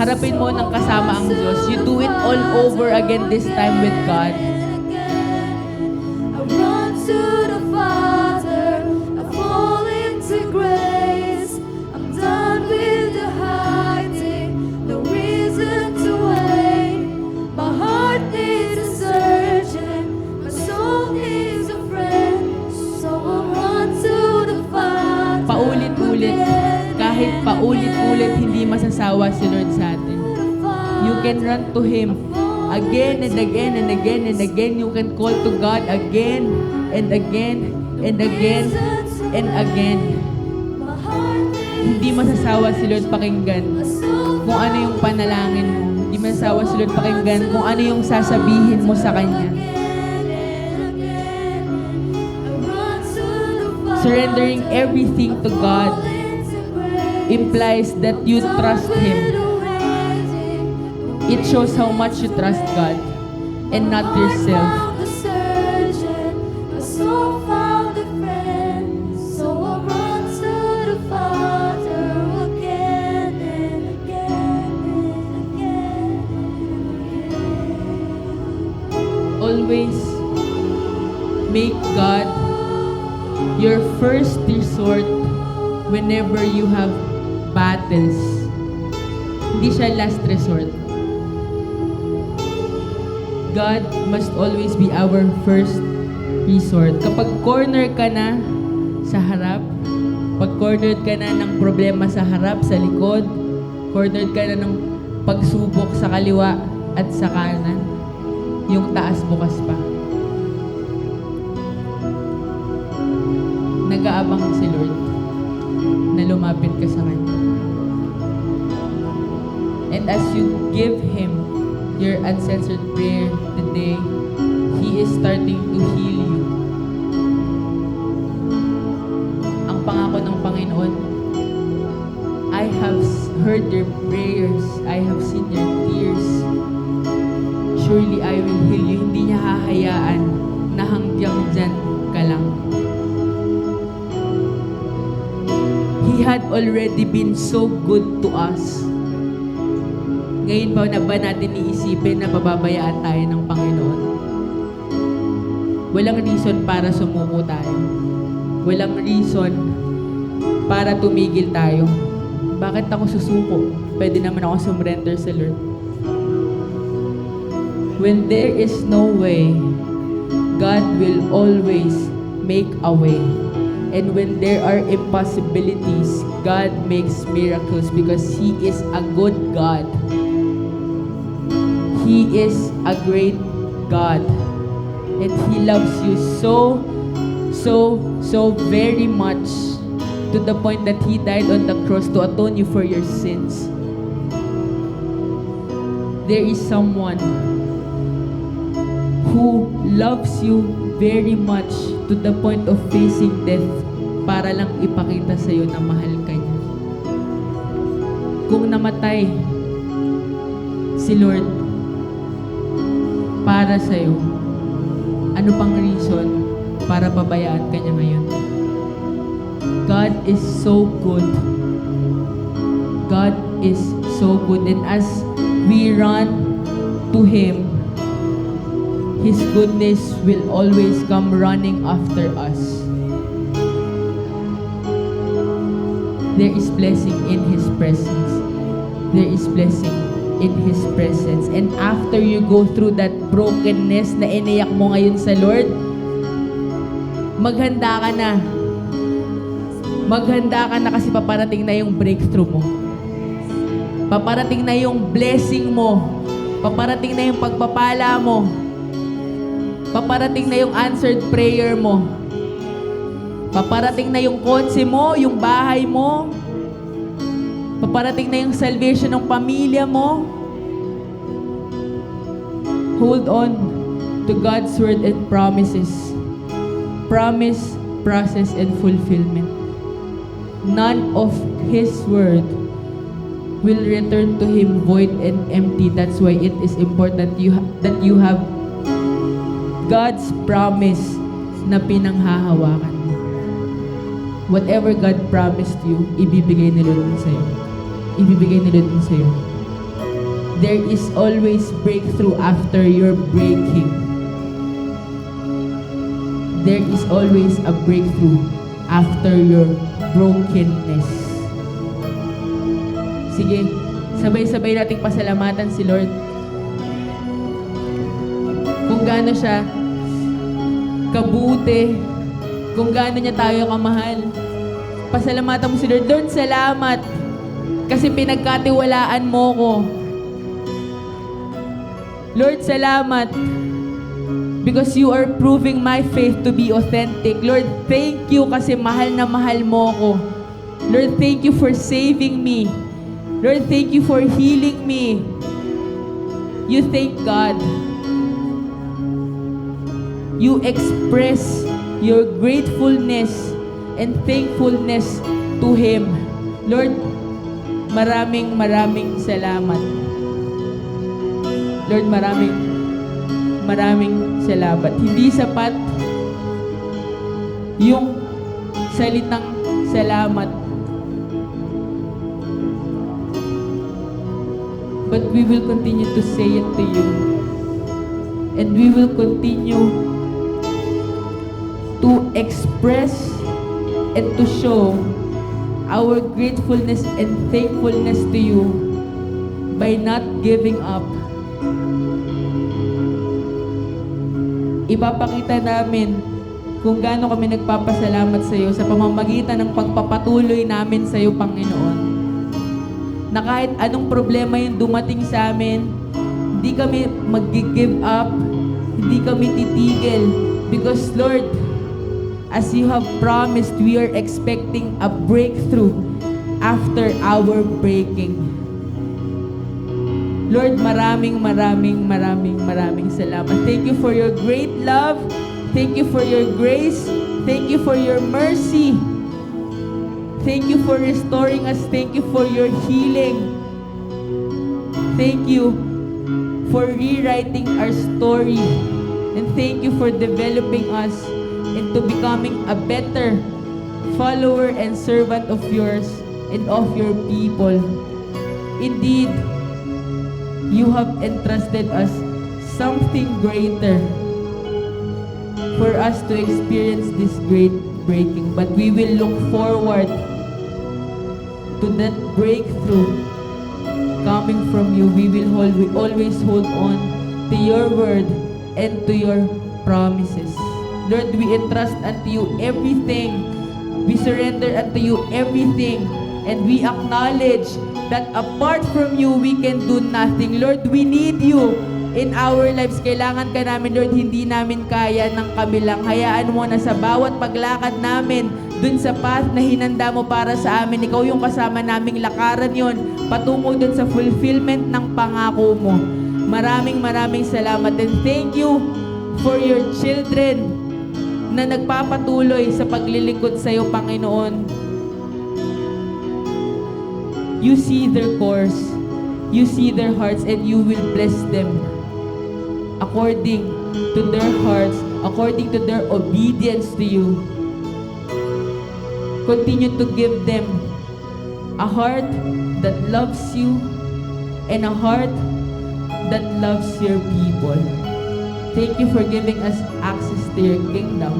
Harapin mo ng kasama ang Diyos. You do it all over again this time with God. Kahit paulit-ulit, hindi masasawa si Lord sa atin. You can run to Him again and again and again and again. You can call to God again and again and again and again. Hindi masasawa si Lord pakinggan kung ano yung panalangin mo. Hindi masasawa si Lord pakinggan kung ano yung sasabihin mo sa Kanya. Surrendering everything to God implies that you trust Him. It shows how much you trust God and not yourself. Always make God your first resort whenever you have battles. Hindi siya last resort. God must always be our first resort. Kapag corner ka na sa harap, pag cornered ka na ng problema sa harap, sa likod, cornered ka na ng pagsubok sa kaliwa at sa kanan, yung taas bukas pa. Nag-aabang si Lord na lumapit ka sa Kanya. And as you give Him your unanswered prayer today, He is starting to heal you. Ang pangako ng Panginoon, I have heard your prayers, I have seen your tears. Surely I will heal you. Hindi niya hahayaan na hanggang dyan ka lang. He had already been so good to us. Ngayon pa na ba natin iisipin na pababayaan tayo ng Panginoon? Walang reason para sumuko tayo. Walang reason para tumigil tayo. Bakit ako susuko? Pwede naman ako sumrender sa Lord. When there is no way, God will always make a way. And when there are impossibilities, God makes miracles because He is a good God. He is a great God. And He loves you so very much, to the point that He died on the cross to atone you for your sins. There is someone who loves you very much to the point of facing death para lang ipakita sa iyo na mahal ka niya. Kung namatay si Lord para sa iyo, ano pang reason para pabayaan ka niya ngayon? God is so good. God is so good. And as we run to Him, His goodness will always come running after us. There is blessing in His presence. There is blessing in His presence. And after you go through that brokenness na iniyak mo ngayon sa Lord, maghanda ka na. Maghanda ka na kasi paparating na yung breakthrough mo. Paparating na yung blessing mo. Paparating na yung pagpapala mo. Paparating na yung answered prayer mo. Paparating na yung kotse mo, yung bahay mo. Paparating na yung salvation ng pamilya mo. Hold on to God's word and promises. Promise, process, and fulfillment. None of His word will return to Him void and empty. That's why it is important that you have God's promise na pinanghahawakan mo. Whatever God promised you, ibibigay ni Lord sa'yo. Ibibigay ni Lord sa'yo. There is always breakthrough after your breaking. There is always a breakthrough after your brokenness. Sige, sabay-sabay nating pasalamatan si Lord. Kung gaano siya kabuti, kung gaano niya tayo kamahal. Pasalamatan mo si Lord. Lord, salamat kasi pinagkatiwalaan mo ko. Lord, salamat because you are proving my faith to be authentic. Lord, thank you kasi mahal na mahal mo ko. Lord, thank you for saving me. Lord, thank you for healing me. You thank God. You express your gratefulness and thankfulness to Him. Lord, maraming salamat. Lord, maraming salamat. Hindi sapat yung salitang salamat. But we will continue to say it to you. And we will continue to express and to show our gratefulness and thankfulness to you by not giving up. Ipapakita namin kung gaano kami nagpapasalamat sa iyo sa pamamagitan ng pagpapatuloy namin sa iyo, Panginoon. Na kahit anong problema yung dumating sa amin, hindi kami mag-give up, hindi kami titigil. Because Lord, as you have promised, we are expecting a breakthrough after our breaking. Lord, maraming salamat. Thank you for your great love. Thank you for your grace. Thank you for your mercy. Thank you for restoring us. Thank you for your healing. Thank you for rewriting our story. And thank you for developing us into becoming a better follower and servant of yours and of your people. Indeed, you have entrusted us something greater. for us to experience this great breaking. But we will look forward to that breakthrough coming from you. We always hold on to your word and to your promises. Lord, we entrust unto you everything. We surrender unto you everything. And we acknowledge that apart from you, we can do nothing. Lord, we need you in our lives. Kailangan ka namin, Lord. Hindi namin kaya ng kami lang. Hayaan mo na sa bawat paglakad namin, dun sa path na hinanda mo para sa amin, ikaw yung kasama naming lakaran yon patungo dun sa fulfillment ng pangako mo. Maraming salamat. And thank you for your children na nagpapatuloy sa paglilingkod sa iyo, Panginoon. You see their course, you see their hearts, and you will bless them according to their hearts, according to their obedience to you. Continue to give them a heart that loves you and a heart that loves your people. Thank you for giving us access to your kingdom.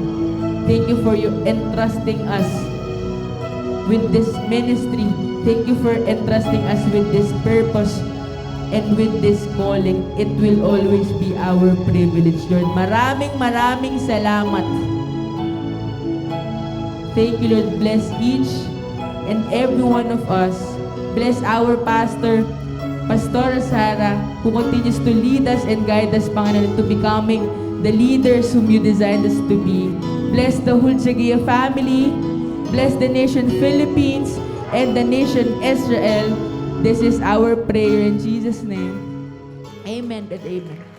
Thank you for you entrusting us with this ministry. Thank you for entrusting us with this purpose and with this calling. It will always be our privilege, Lord. Maraming salamat. Thank you, Lord. Bless each and every one of us. Bless our pastor, Pastor Sara, who continues to lead us and guide us, Panginoon, to becoming the leaders whom you designed us to be. Bless the whole Jagia family. Bless the nation Philippines and the nation Israel. This is our prayer in Jesus' name. Amen and amen.